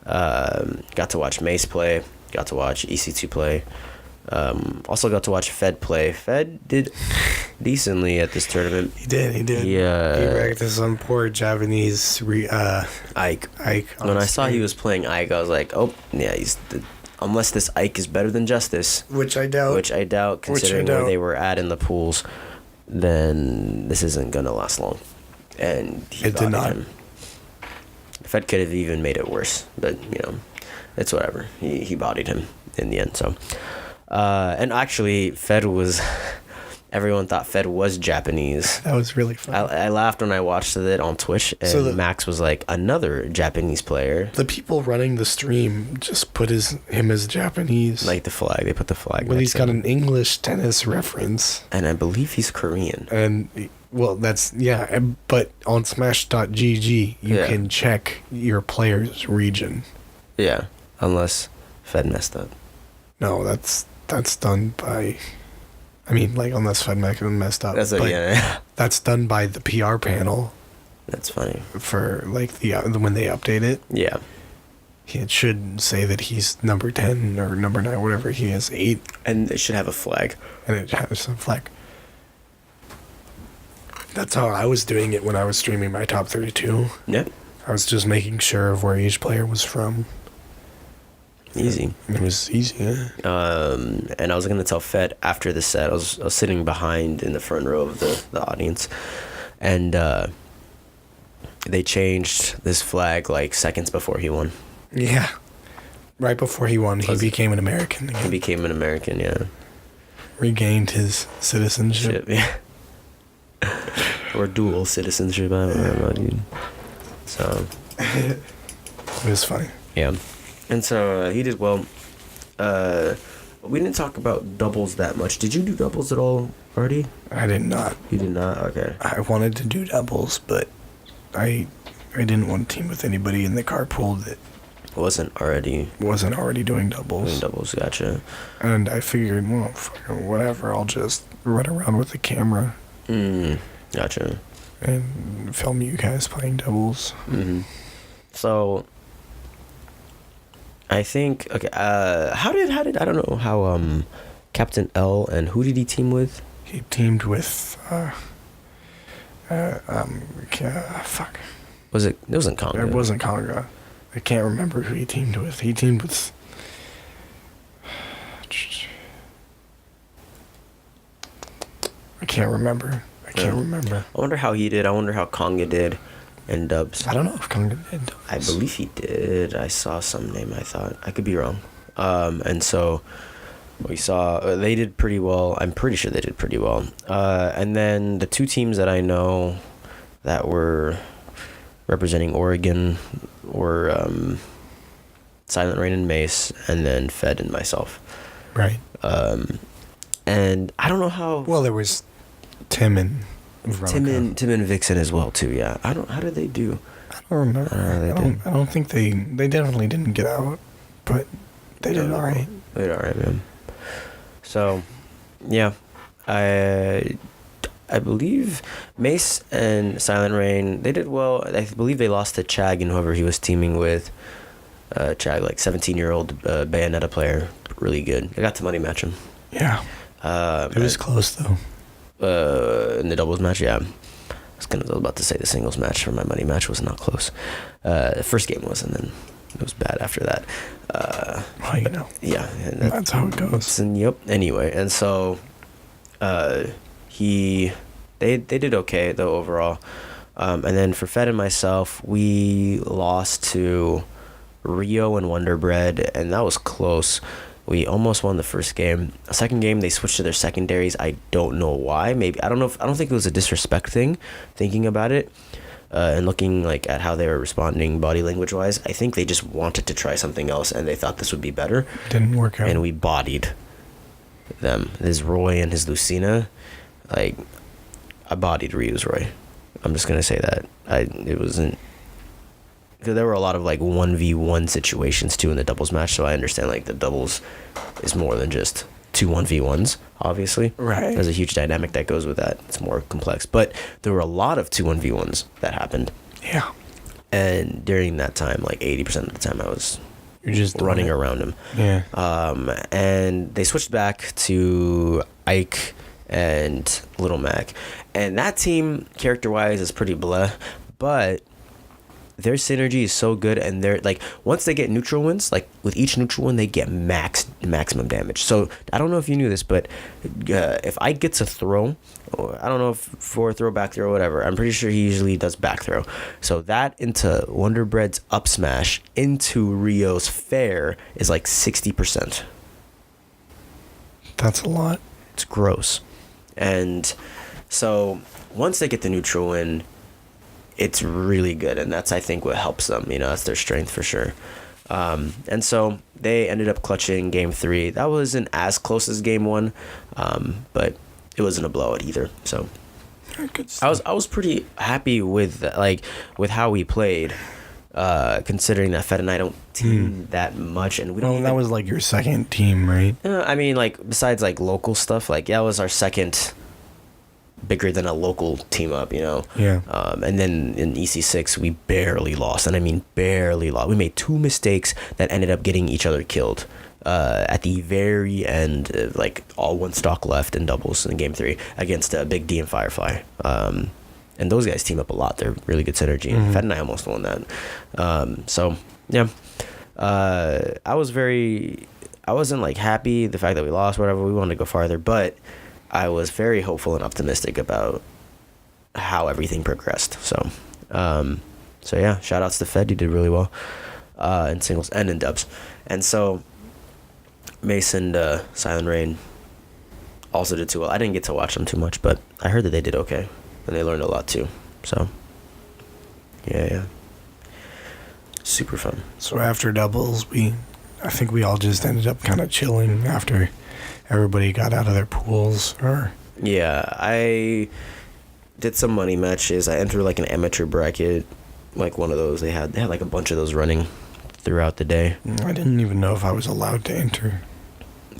Got to watch Mace play. Got to watch EC2 play. Also got to watch Fed play. Fed did decently at this tournament. He did. Yeah. He practiced some poor Japanese Ike. Ike. When I saw he was playing Ike, I was like, oh, yeah, unless this Ike is better than Justice. Which I doubt. Considering where they were at in the pools, then this isn't going to last long. And it did not. Him. Fed could have even made it worse, but, it's whatever. He bodied him in the end, so. And actually, Fed was... Everyone thought Fed was Japanese. That was really fun. I laughed when I watched it on Twitch, and Max was like, another Japanese player. The people running the stream just put him as Japanese. Like the flag. They put the flag. Well, he's got an English tennis reference. And I believe he's Korean. And, well, but on Smash.gg, you can check your player's region. Yeah, unless Fed messed up. No, that's done by... unless Fed messed up. That's done by the PR panel. That's funny. For, when they update it. Yeah. It should say that he's number 10 or number 9, whatever he is, 8. And it should have a flag. And it has a flag. That's how I was doing it when I was streaming my top 32. Yep. I was just making sure of where each player was from. Easy. It was easy, yeah. And I was going to tell Fed after the set, I was sitting behind in the front row of the audience, and they changed this flag seconds before he won. Yeah. Right before he won, he became an American again. He became an American, yeah. Regained his citizenship. Yeah. Or dual citizenship, I don't know, dude. So. It was funny. Yeah. And so he did well. We didn't talk about doubles that much. Did you do doubles at all, Artie? I did not. You did not? Okay. I wanted to do doubles, but I I didn't want to team with anybody in the carpool that wasn't already doing doubles. doing doubles. Gotcha. And I figured, well, fucking whatever, I'll just run around with the camera. Gotcha. And film you guys playing doubles. So, I think, okay, how did, I don't know how, Captain L, and who did he team with? He teamed with, fuck. It wasn't Conga. It wasn't Conga. I can't remember who he teamed with. He teamed with... I can't remember. I wonder how he did. I wonder how Conga did in dubs. I don't know if Conga did dubs. I believe he did. I saw some name, I thought. I could be wrong. And so we saw they did pretty well. I'm pretty sure they did pretty well. And then the two teams that I know that were representing Oregon were Silent Rain and Mace, and then Fed and myself. Right. And I don't know how. Well, there was Tim and Veronica. Tim and Vixen as well too. Yeah. How did they do? I don't remember. I don't think they definitely didn't get out, but they did all right. They did all right, man. So, yeah, I believe Mace and Silent Rain, they did well. I believe they lost to Chag and whoever he was teaming with. Chag, like 17-year-old Bayonetta player, really good. They got to money match him. Yeah. It was close though. In the doubles match, yeah. I was about to say the singles match for my money match was not close. The first game was, and then it was bad after that. Well, you know. Yeah. That's how it goes. And, yep. Anyway, and so they did okay though overall. And then for Fed and myself, we lost to Rio and Wonder Bread, and that was close. We almost won the first game. Second game, they switched to their secondaries. I don't know why. Maybe I don't think it was a disrespect thing. Thinking about it, and looking like at how they were responding body language wise, I think they just wanted to try something else, and they thought this would be better. Didn't work out. And we bodied them. His Roy and his Lucina, like I bodied Ryu's Roy. I'm just gonna say that. It wasn't. Because there were a lot of like 1v1 situations too in the doubles match, so I understand like the doubles is more than just two 1v1s, obviously. Right. There's a huge dynamic that goes with that. It's more complex. But there were a lot of two 1v1s that happened. Yeah. And during that time, like 80% of the time I was just running around him. Yeah. And they switched back to Ike and Little Mac. And that team, character-wise, is pretty blah. But their synergy is so good, and they're like once they get neutral wins, like with each neutral win they get maximum damage. So I don't know if you knew this, but if Ike gets a throw, or I don't know if for throw, back throw, whatever, I'm pretty sure he usually does back throw. So that into Wonder Bread's up smash into Rio's fair is like 60%. That's a lot. It's gross. And so once they get the neutral win, it's really good, and that's I think what helps them. You know, that's their strength for sure. And so they ended up clutching game 3. That wasn't as close as game 1, but it wasn't a blowout either. So Good I was pretty happy with how we played, considering that Fed and I don't team that much, and we don't. Well, that was like your second team, right? I mean, like besides like local stuff, like that was our second bigger than a local team up, you know. Yeah. And then in EC6 we barely lost, and I mean barely lost. We made 2 mistakes that ended up getting each other killed at the very end, like all 1 stock left in doubles in game 3 against Big D and Firefly. And those guys team up a lot. They're really good synergy. Mm-hmm. Fed and I almost won that. So yeah, I wasn't like happy the fact that we lost, whatever. We wanted to go farther, but I was very hopeful and optimistic about how everything progressed. So yeah, shout outs to Fed. You did really well in singles and in dubs. And so Mace and Silent Rain also did too well. I didn't get to watch them too much, but I heard that they did okay, and they learned a lot too. So yeah, super fun. So after doubles, I think we all just ended up kind of chilling after everybody got out of their pools, or yeah, I did some money matches. I entered like an amateur bracket like one of those. They had like a bunch of those running throughout the day. I didn't even know if I was allowed to enter.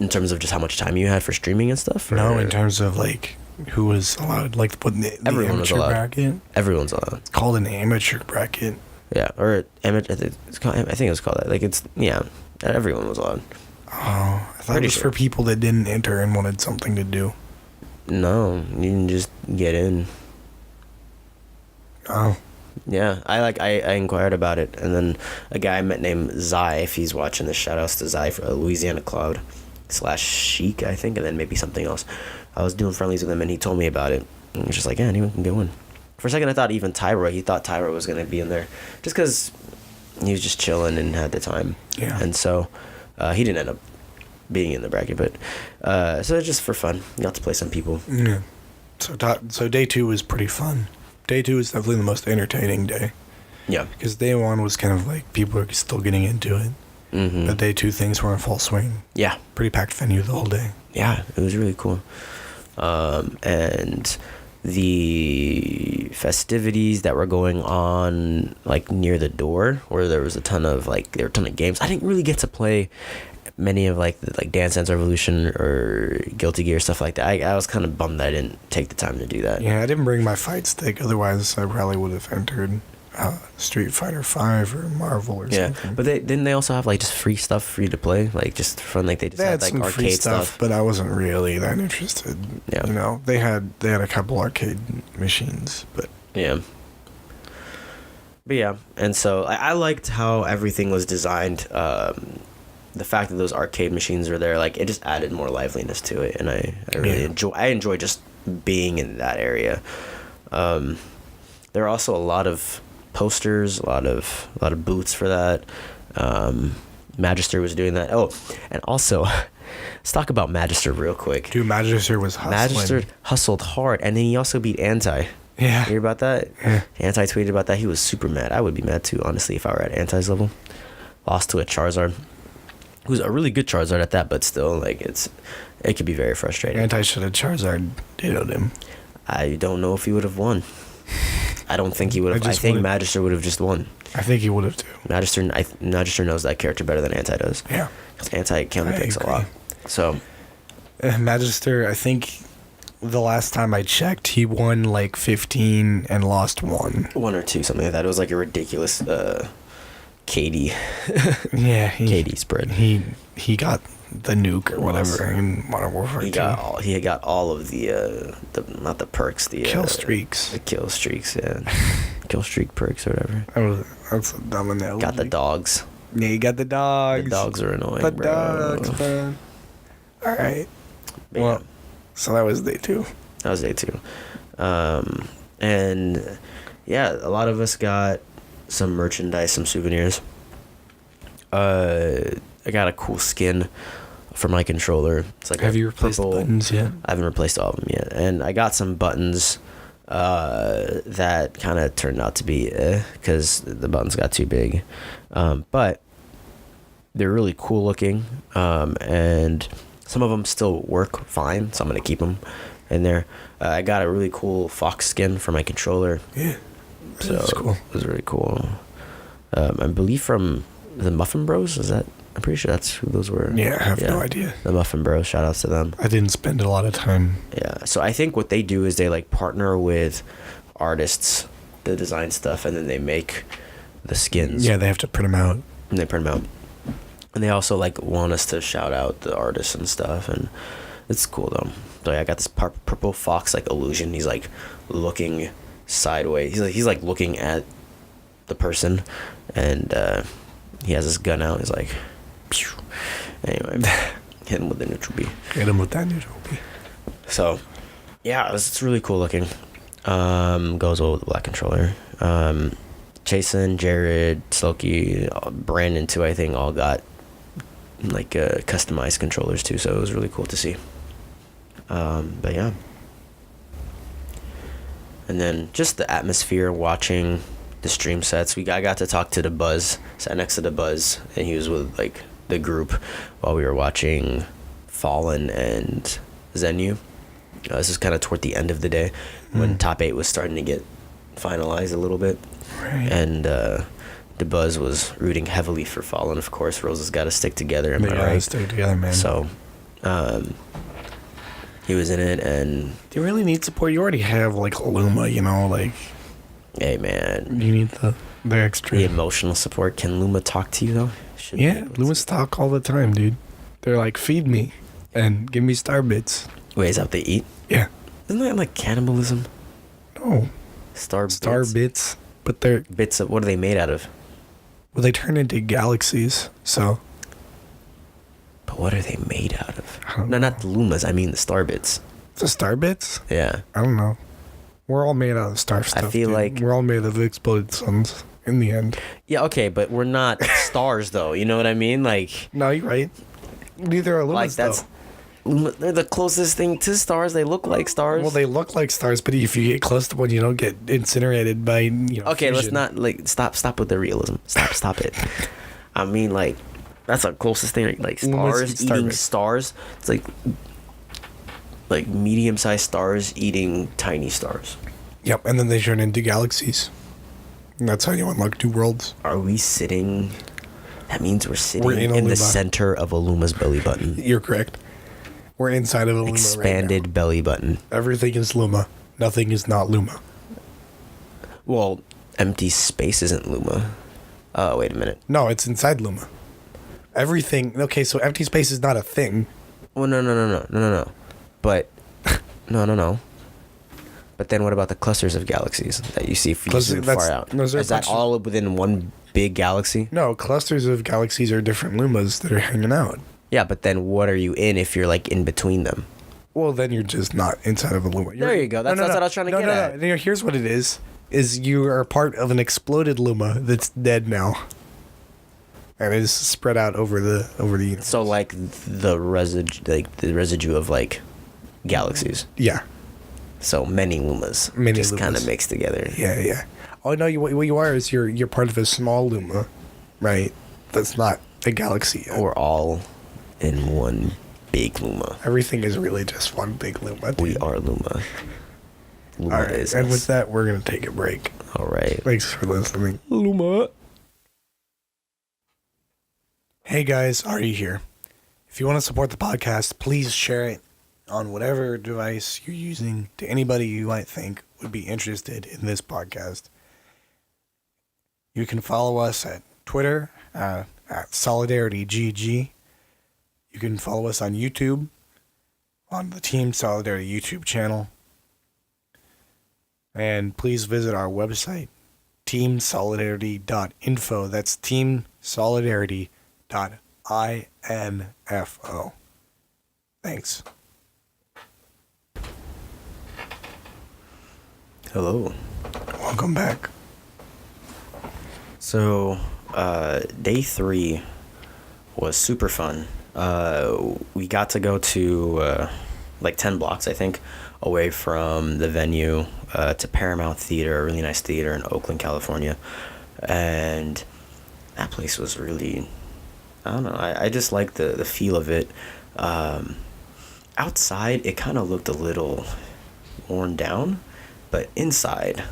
In terms of just how much time you had for streaming and stuff? No, in terms of like who was allowed, like the Everyone was amateur allowed. bracket. Everyone's allowed. It's called an amateur bracket. Yeah, or amateur. I think it was called that. Like everyone was allowed. Oh, I thought Pretty it was sure. for people that didn't enter and wanted something to do. No, you can just get in. Oh. Yeah, I inquired about it, and then a guy I met named Zai, if he's watching this, shout-outs to Zai for Louisiana Cloud / Chic, I think, and then maybe something else. I was doing friendlies with him, and he told me about it. And he was just like, yeah, anyone can go in. For a second, I thought even he thought Tyra was going to be in there, just because he was just chilling and had the time. Yeah. And so he didn't end up being in the bracket, but so it's just for fun. Got to play some people. Yeah. So day 2 was pretty fun. Day 2 is definitely the most entertaining day. Yeah. Because day 1 was kind of like people are still getting into it. Mm-hmm. But day 2 things were in full swing. Yeah. Pretty packed venue the whole day. Yeah, it was really cool. And the festivities that were going on like near the door, where there was a ton of games. I didn't really get to play many of like Dance Dance Revolution or Guilty Gear, stuff like that. I was kind of bummed that I didn't take the time to do that. Yeah, I didn't bring my fight stick. Otherwise, I probably would have entered Street Fighter 5 or Marvel or something. But didn't they also have like just free stuff for you to play, like just for fun? Like they just They had had like some arcade free stuff, but I wasn't really that interested. Yeah. You know, they had a couple arcade machines, but Yeah. But yeah, and so I liked how everything was designed. The fact that those arcade machines were there, like it just added more liveliness to it, and I really enjoy just being in that area. There are also a lot of posters, a lot of booths for that. Magister was doing that. Oh, and also, let's talk about Magister real quick. dude, Magister was hustling. Magister hustled hard, and then he also beat Anti. Yeah. You hear about that? Yeah. Anti tweeted about that. He was super mad. I would be mad too, honestly, if I were at Anti's level. Lost to a Charizard, who's a really good Charizard at that, but still, like it could be very frustrating. Anti should have Charizard dittoed him. I don't know if he would have won. I don't think he would have. I think Magister would have just won. I think he would have too. Magister knows that character better than Anti does. Yeah. Because Anti counterpicks a lot. So. Magister, I think the last time I checked, he won like 15 and lost 1. 1 or 2, something like that. It was like a ridiculous Katie. Yeah. Katie spread. He got the nuke or whatever in Modern Warfare 2. He got all of the not the perks, the kill streaks. The kill streaks, yeah. Kill streak perks or whatever. That's a dumb analogy. Got the dogs. Yeah, you got the dogs. The dogs are annoying, the bro. dogs, man. All right. But well, yeah, so that was day 2. that was day 2. And yeah, a lot of us got some merchandise, some souvenirs. I got a cool skin for my controller. It's like Have you replaced the buttons yet? I haven't replaced all of them yet, and I got some buttons that kind of turned out to be because the buttons got too big, but they're really cool looking, and some of them still work fine, so I'm gonna keep them in there. I got a really cool fox skin for my controller. Yeah, so that's cool. It was really cool. I believe from the Muffin Bros. Is that? I'm pretty sure that's who those were. Yeah, I have no idea. The Muffin Bros. Shout outs to them. I didn't spend a lot of time. Yeah. So I think what they do is they like partner with artists that design stuff, and then they make the skins. Yeah, they have to print them out. And they print them out. And they also like want us to shout out the artists and stuff, and it's cool though. So yeah, I got this purple fox like illusion. He's like looking sideways. He's like looking at the person, and he has his gun out. He's like, pew. Anyway, hit him with the neutral B. Hit him with that neutral B. So yeah, it's really cool looking. Goes well with the black controller. Jason, Jared, Slokey, Brandon too, I think all got like customized controllers too, so it was really cool to see. But yeah, and then just the atmosphere watching the stream sets. I got to talk to the Buzz, sat next to the Buzz, and he was with like the group while we were watching Fallen and Zenu. This is kind of toward the end of the day when top 8 was starting to get finalized a little bit. Right. And DeBuzz was rooting heavily for Fallen, of course. Roses got to stick together, am They I gotta right? stick together, man. So, he was in it, and Do you really need support? You already have, like, Luma, you know, like... hey, man. You need the extra... The emotional support. Can Luma talk to you, though? Should be Yeah, able to. Lumas talk all the time, dude. They're like, feed me and give me star bits. Wait, is that what they eat? Yeah. Isn't that like cannibalism? No. Star Bits. But they're... Bits of... What are they made out of? Well, they turn into galaxies, so... But what are they made out of? I don't No, know. not the Lumas. I mean the star bits. The star bits? Yeah. I don't know. We're all made out of star stuff, feel dude. like- We're all made of exploded suns in the end. Yeah, okay, but we're not stars, though. You know what I mean? Like... No, you're right. Neither are Lumas, Like, that's... though. They're the closest thing to stars. They look like stars. Well, they look like stars, but if you get close to one, you don't get incinerated by, Okay, let's fusion. not, like, stop with the realism. Stop it. I mean, like, that's the closest thing, like, Lumas stars eat star eating bits. stars. It's like medium-sized stars eating tiny stars. Yep, and then they turn into galaxies. And that's how you unlock new worlds. Are we sitting... That means we're sitting We're in a in the Luma. center of a Luma's belly button. You're correct. We're inside of a Luma Expanded right belly button. now. Everything is Luma. Nothing is not Luma. Well, empty space isn't Luma. Oh, wait a minute. No, it's inside Luma. Everything... Okay, so empty space is not a thing. Well, no. But... No. But then what about the clusters of galaxies that you see if you zoom far out? those are Is that clusters- all within one big galaxy? No, clusters of galaxies are different Lumas that are hanging out. Yeah, but then what are you in if you're like in between them? Well, then you're just not inside of a Luma. There you go. That's what I was trying to get at. No. Here's what it is you are part of an exploded Luma that's dead now. And it is spread out over the universe. So like the residue of like galaxies. Yeah. So many Lumas. Many just kind of Lumas. mixed together. Yeah. Oh no, what you are is you're part of a small Luma, right? That's not a galaxy yet. We're all in one big Luma. Everything is really just one big Luma. Dude. We are Luma. Luma All right, is and us. with that, we're gonna take a break. All right. Thanks for listening. Luma. Hey guys, Ari here. If you want to support the podcast, please share it on whatever device you're using to anybody you might think would be interested in this podcast. You can follow us at Twitter at @SolidarityGG. You can follow us on YouTube on the Team Solidarity YouTube channel. And please visit our website, teamsolidarity.info. That's teamsolidarity.info. Thanks. Hello. Welcome back. So, day 3 was super fun. We got to go to like 10 blocks, I think, away from the venue to Paramount Theater, a really nice theater in Oakland, California. And that place was really, I don't know, I just like the feel of it. Outside, it kind of looked a little worn down, but inside,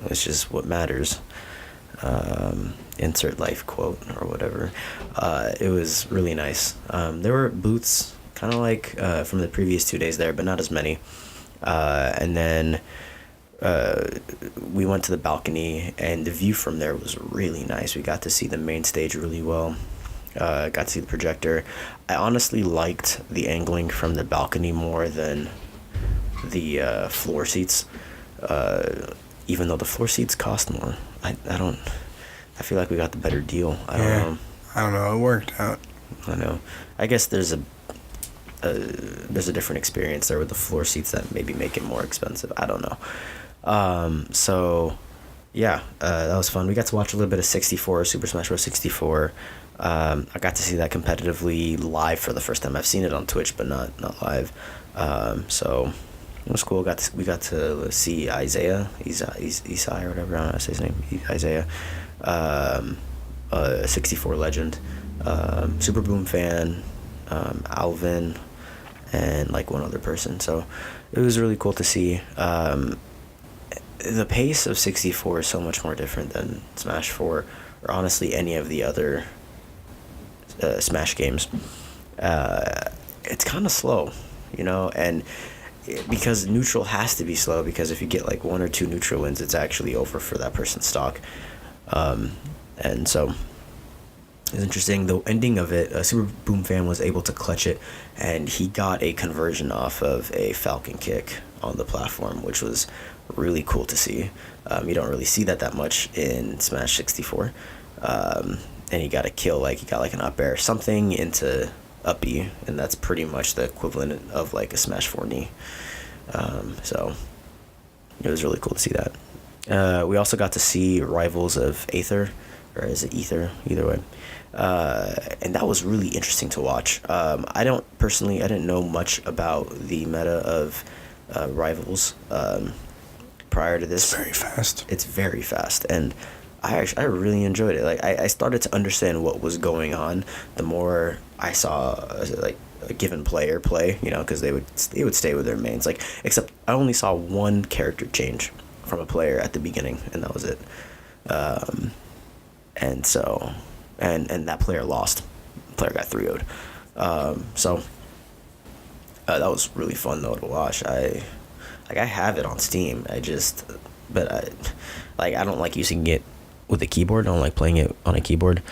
it's just what matters. Insert life quote or whatever. It was really nice. There were booths kind of like from the previous 2 days there, but not as many. And then we went to the balcony, and the view from there was really nice. We got to see the main stage really well. Got to see the projector. I honestly liked the angling from the balcony more than the floor seats. Even though the floor seats cost more. I feel like we got the better deal. I don't know. I don't know. It worked out. I know. I guess there's a different experience there with the floor seats that maybe make it more expensive. I don't know. So, yeah, that was fun. We got to watch a little bit of 64, Super Smash Bros. 64. I got to see that competitively live for the first time. I've seen it on Twitch, but not live. So it was cool. We got to see Isaiah, Isai or whatever, I don't know how to say his name, Isaiah, 64 legend, Super Boom fan, Alvin, and like one other person. So it was really cool to see. the pace of 64 is so much more different than Smash 4, or honestly any of the other Smash games. It's kind of slow, and because neutral has to be slow, because if you get like 1 or 2 neutral wins, it's actually over for that person's stock. And so it's interesting. The ending of it, Super Boom Fan was able to clutch it, and he got a conversion off of a Falcon kick on the platform, which was really cool to see. You don't really see that much in Smash 64. And he got a kill, like he got like an up air, something into up B, and that's pretty much the equivalent of like a Smash 4 knee. So it was really cool to see that. We also got to see Rivals of Aether, or is it Ether? Either way. And that was really interesting to watch. I didn't know much about the meta of Rivals prior to this. It's very fast. It's very fast, and I really enjoyed it. Like I started to understand what was going on the more I saw like a given player play, because they would stay with their mains. Like, except I only saw one character change from a player at the beginning, and that was it. And so, and that player lost. The player got 3-0'd. So that was really fun though to watch. I have it on Steam. I don't like using it with a keyboard. I don't like playing it on a keyboard.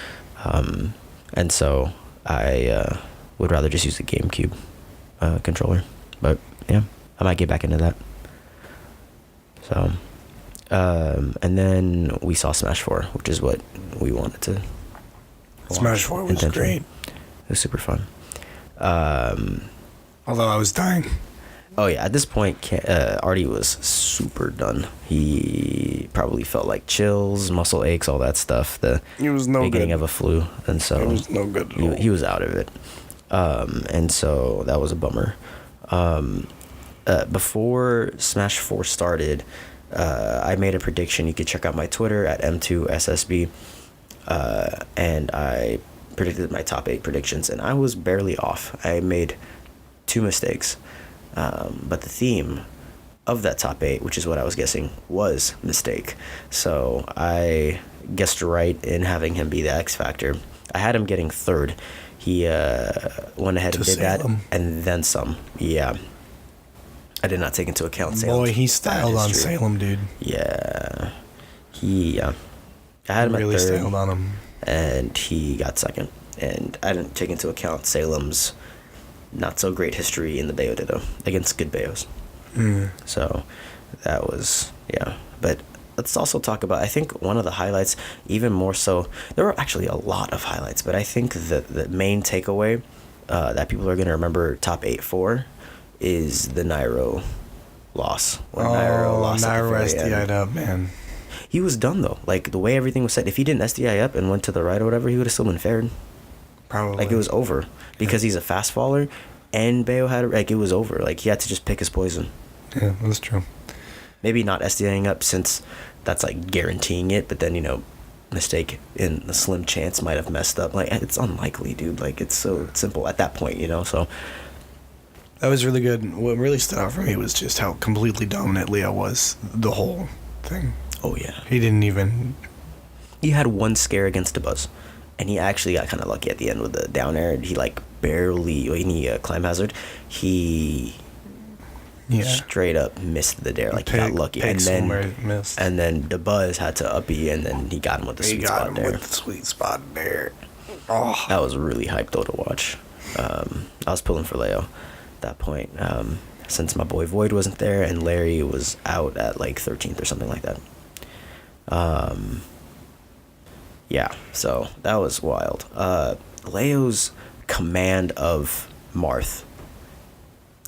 And so I would rather just use the GameCube controller. But yeah, I might get back into that. So, and then we saw Smash 4, which is what we wanted to watch. Smash 4 was great. It was super fun. Although I was dying. Oh yeah, at this point, Artie was super done. He probably felt like chills, muscle aches, all that stuff. He was no beginning good. of a flu, and so it was no good at all. He was out of it, and so that was a bummer. Before Smash 4 started, I made a prediction. You could check out my Twitter at M2SSB, and I predicted my top 8 predictions, and I was barely off. I made 2 mistakes. But the theme of that top 8, which is what I was guessing, was mistake. So I guessed right in having him be the X Factor. I had him getting 3rd. He went ahead and did Salem. that, and then some. Yeah. I did not take into account Salem. Boy, he styled on Salem, dude. Yeah. I had him really at 3rd. styled on him. And he got 2nd. And I didn't take into account Salem's not so great history in the Bayo Ditto against good Bayos. So that was, yeah. But let's also talk about, I think one of the highlights, even more so, there were actually a lot of highlights, but I think the main takeaway that people are going to remember top 8 for is the Nairo loss. When Nairo lost at the very SDI'd end. up, man. He was done though. Like the way everything was set, if he didn't SDI up and went to the right or whatever, he would have still been fared. Probably. Like it was over because he's a fast faller, and Bayo had it was over. Like he had to just pick his poison. Yeah, that's true. Maybe not SDIing up since that's like guaranteeing it, but then mistake in the slim chance might have messed up. Like it's unlikely, dude. Like it's so simple at that point, So That was really good. What really stood out for me was just how completely dominant Leo was the whole thing. Oh yeah. He didn't even. He had one scare against Dabuz, and he actually got kind of lucky at the end with the down air. He like barely, when he climb hazard, he straight up missed the dare. Like he got lucky, and then Dabuz had to uppy, and then he got him with the sweet spot there. Oh, that was really hyped though to watch. I was pulling for Leo at that point, since my boy Void wasn't there and Larry was out at like 13th or something like that. Yeah, so that was wild. Leo's command of Marth.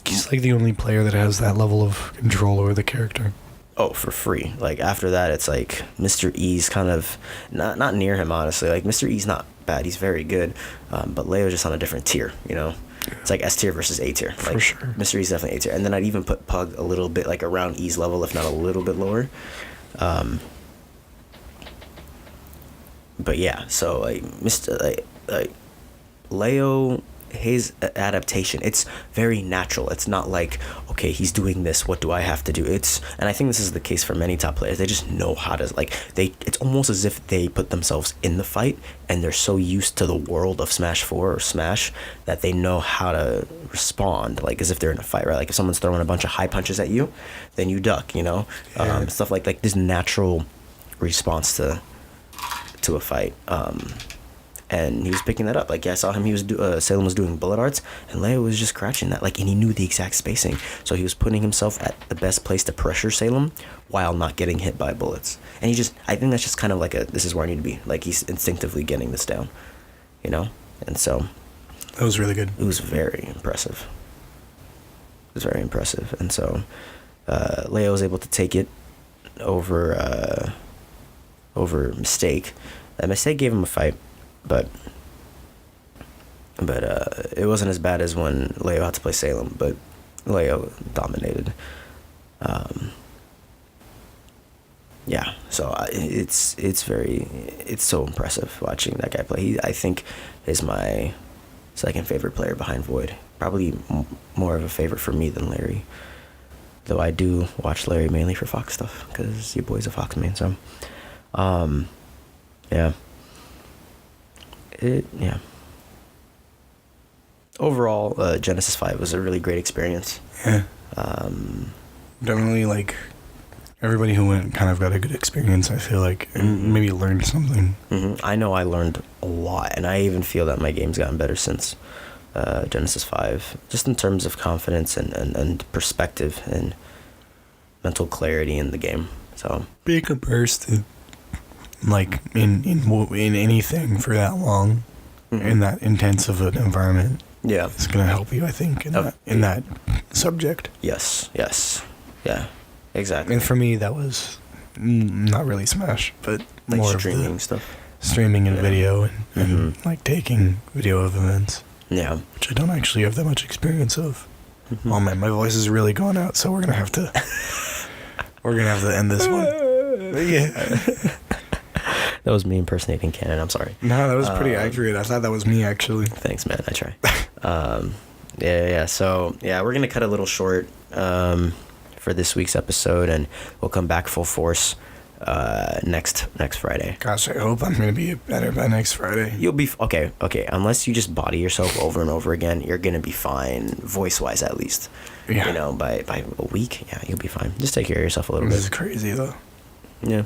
He's like the only player that has that level of control over the character. Oh, for free. Like after that, it's like Mr. E's kind of not near him, honestly. Like Mr. E's not bad; he's very good, but Leo's just on a different tier. It's like S tier versus A tier. Like, for sure. Mr. E's definitely A tier, and then I'd even put Pug a little bit like around E's level, if not a little bit lower. But yeah, so like Leo, his adaptation, it's very natural. It's not like, okay, he's doing this, what do I have to do? And I think this is the case for many top players. They just know how to, like, it's almost as if they put themselves in the fight, and they're so used to the world of Smash 4 or Smash that they know how to respond, like, as if they're in a fight, right? Like, if someone's throwing a bunch of high punches at you, then you duck, you know? Yeah. Stuff like this natural response to a fight. And he was picking that up. Like, I saw him, Salem was doing bullet arts, and Leo was just crouching that, like, and he knew the exact spacing. So he was putting himself at the best place to pressure Salem while not getting hit by bullets. And I think that's just kind of like this is where I need to be. Like, he's instinctively getting this down, you know? And so. That was really good. It was very impressive. It was very impressive. And so, Leo was able to take it over Mistake. Mistake gave him a fight. But it wasn't as bad as when Leo had to play Salem, but Leo dominated. Yeah, so it's so impressive watching that guy play. He, I think, is my second favorite player behind Void. Probably more of a favorite for me than Larry. Though I do watch Larry mainly for Fox stuff, because your boy's a Fox man, so. Yeah. Yeah. Overall, Genesis 5 was a really great experience. Yeah. Definitely, like, everybody who went kind of got a good experience, I feel like, and maybe learned something. I know I learned a lot, and I even feel that my game's gotten better since Genesis 5, just in terms of confidence and perspective and mental clarity in the game. So being immersed in, like, in anything for that long, in that intense of an environment, yeah, it's gonna help you, I think, in that subject. Yes, yeah, exactly. And for me, that was not really Smash, but like more streaming of the stuff, streaming and video, and like taking video of events. Yeah, which I don't actually have that much experience of. Oh man, my voice is really going out, so we're gonna have to end this one. Yeah. That was me impersonating Cannon. I'm sorry. No, that was pretty accurate. I thought that was me, actually. Thanks, man. I try. Yeah. So, yeah, we're going to cut a little short for this week's episode, and we'll come back full force next Friday. Gosh, I hope I'm going to be better by next Friday. You'll be... Okay. Unless you just body yourself over and over again, you're going to be fine, voice-wise at least. Yeah. You know, by a week, yeah, you'll be fine. Just take care of yourself a little bit. This is crazy, though. Yeah.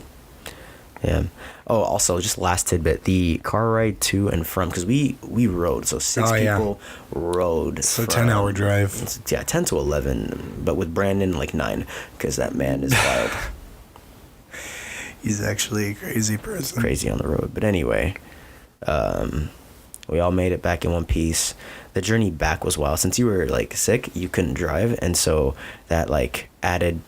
Oh, also, just last tidbit, the car ride to and from, because we rode, so six people rode. So 10-hour drive. Yeah, 10 to 11, but with Brandon, like 9, because that man is wild. He's actually a crazy person. Crazy on the road. But anyway, we all made it back in one piece. The journey back was wild. Since you were, like, sick, you couldn't drive, and so that, like, added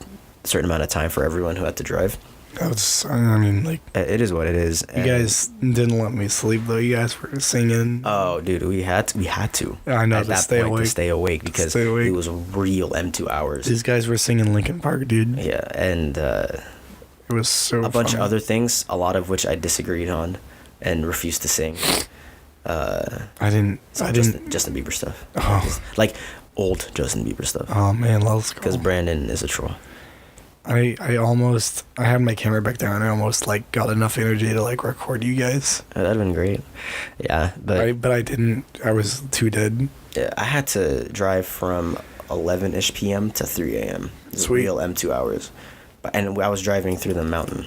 a certain amount of time for everyone who had to drive. I mean, like... It is what it is. You guys didn't let me sleep, though. You guys were singing. Oh, dude, we had to. I know, at that point, to stay awake, because it was real M2 hours. These guys were singing Linkin Park, dude. Yeah, and... it was so a bunch of other things, a lot of which I disagreed on and refused to sing. I didn't... Justin Bieber stuff. Oh. Like, old Justin Bieber stuff. Oh, man, let's go. Because Brandon is a troll. I had my camera back there, and I almost, like, got enough energy to, like, record you guys. That'd have been great. Yeah, but I didn't. I was too dead. Yeah, I had to drive from 11-ish p.m. to 3 a.m. Sweet. Real M2 hours. And I was driving through the mountain.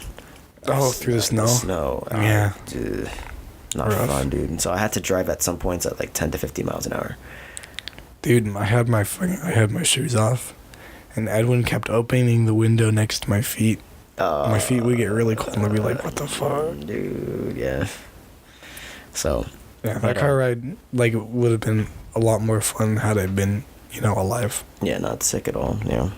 Oh, through the snow? Snow. Yeah. Dude, not rough. fun, dude. And so I had to drive at some points at, like, 10 to 50 miles an hour. Dude, I had my shoes off. And Edwin kept opening the window next to my feet. My feet would get really cold, and I'd be like, what the fuck? Dude, yeah. So. Yeah, that car ride, like, would have been a lot more fun had I been, alive. Yeah, not sick at all, yeah.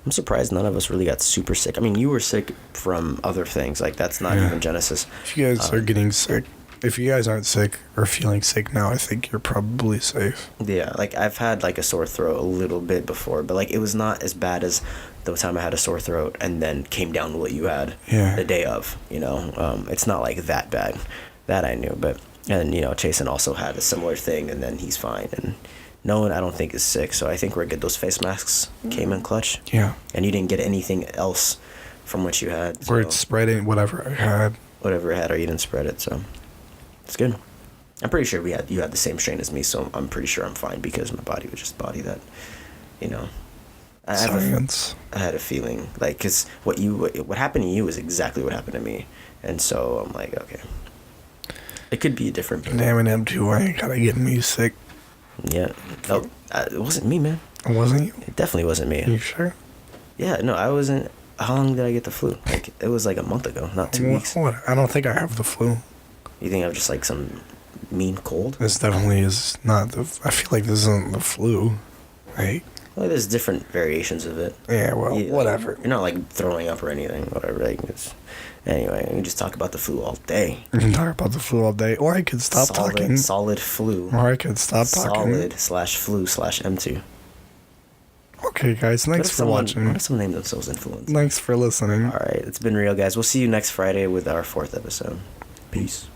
I'm surprised none of us really got super sick. I mean, you were sick from other things. Like, that's not even Genesis. If you guys are getting sick, if you guys aren't sick or feeling sick now, I think you're probably safe. Yeah, like, I've had, like, a sore throat a little bit before, but, like, it was not as bad as the time I had a sore throat and then came down to what you had the day of, It's not, like, that bad. That I knew, but And, Chasen also had a similar thing, and then he's fine. And no one, I don't think, is sick, so I think we're good. Those face masks came in clutch. Yeah. And you didn't get anything else from what you had. Or it's spreading whatever I had. Whatever I had, or you didn't spread it, so it's good. I'm pretty sure you had the same strain as me, so I'm pretty sure I'm fine because my body was just body that, Science. I had a feeling, like, because what happened to you is exactly what happened to me, and so I'm like, okay, it could be different. Damn it, M2, I ain't gotta get me sick. Yeah. No, it wasn't me, man. It wasn't you? It definitely wasn't me. You sure? Yeah, no, I wasn't. How long did I get the flu? Like, it was like a month ago, not 2 weeks. What? I don't think I have the flu. You think I have just like some mean cold? This definitely is not the. I feel like this isn't the flu. Like. Well, there's different variations of it. Yeah, well, whatever. You're not like throwing up or anything, whatever. Like, anyway, we can just talk about the flu all day. We can talk about the flu all day, or I could stop talking. Solid flu. Or I could stop talking. Solid/flu/M2. Okay, guys, thanks for watching. What if someone named themselves Influenza? Thanks for listening. All right, it's been real, guys. We'll see you next Friday with our 4th episode. Peace.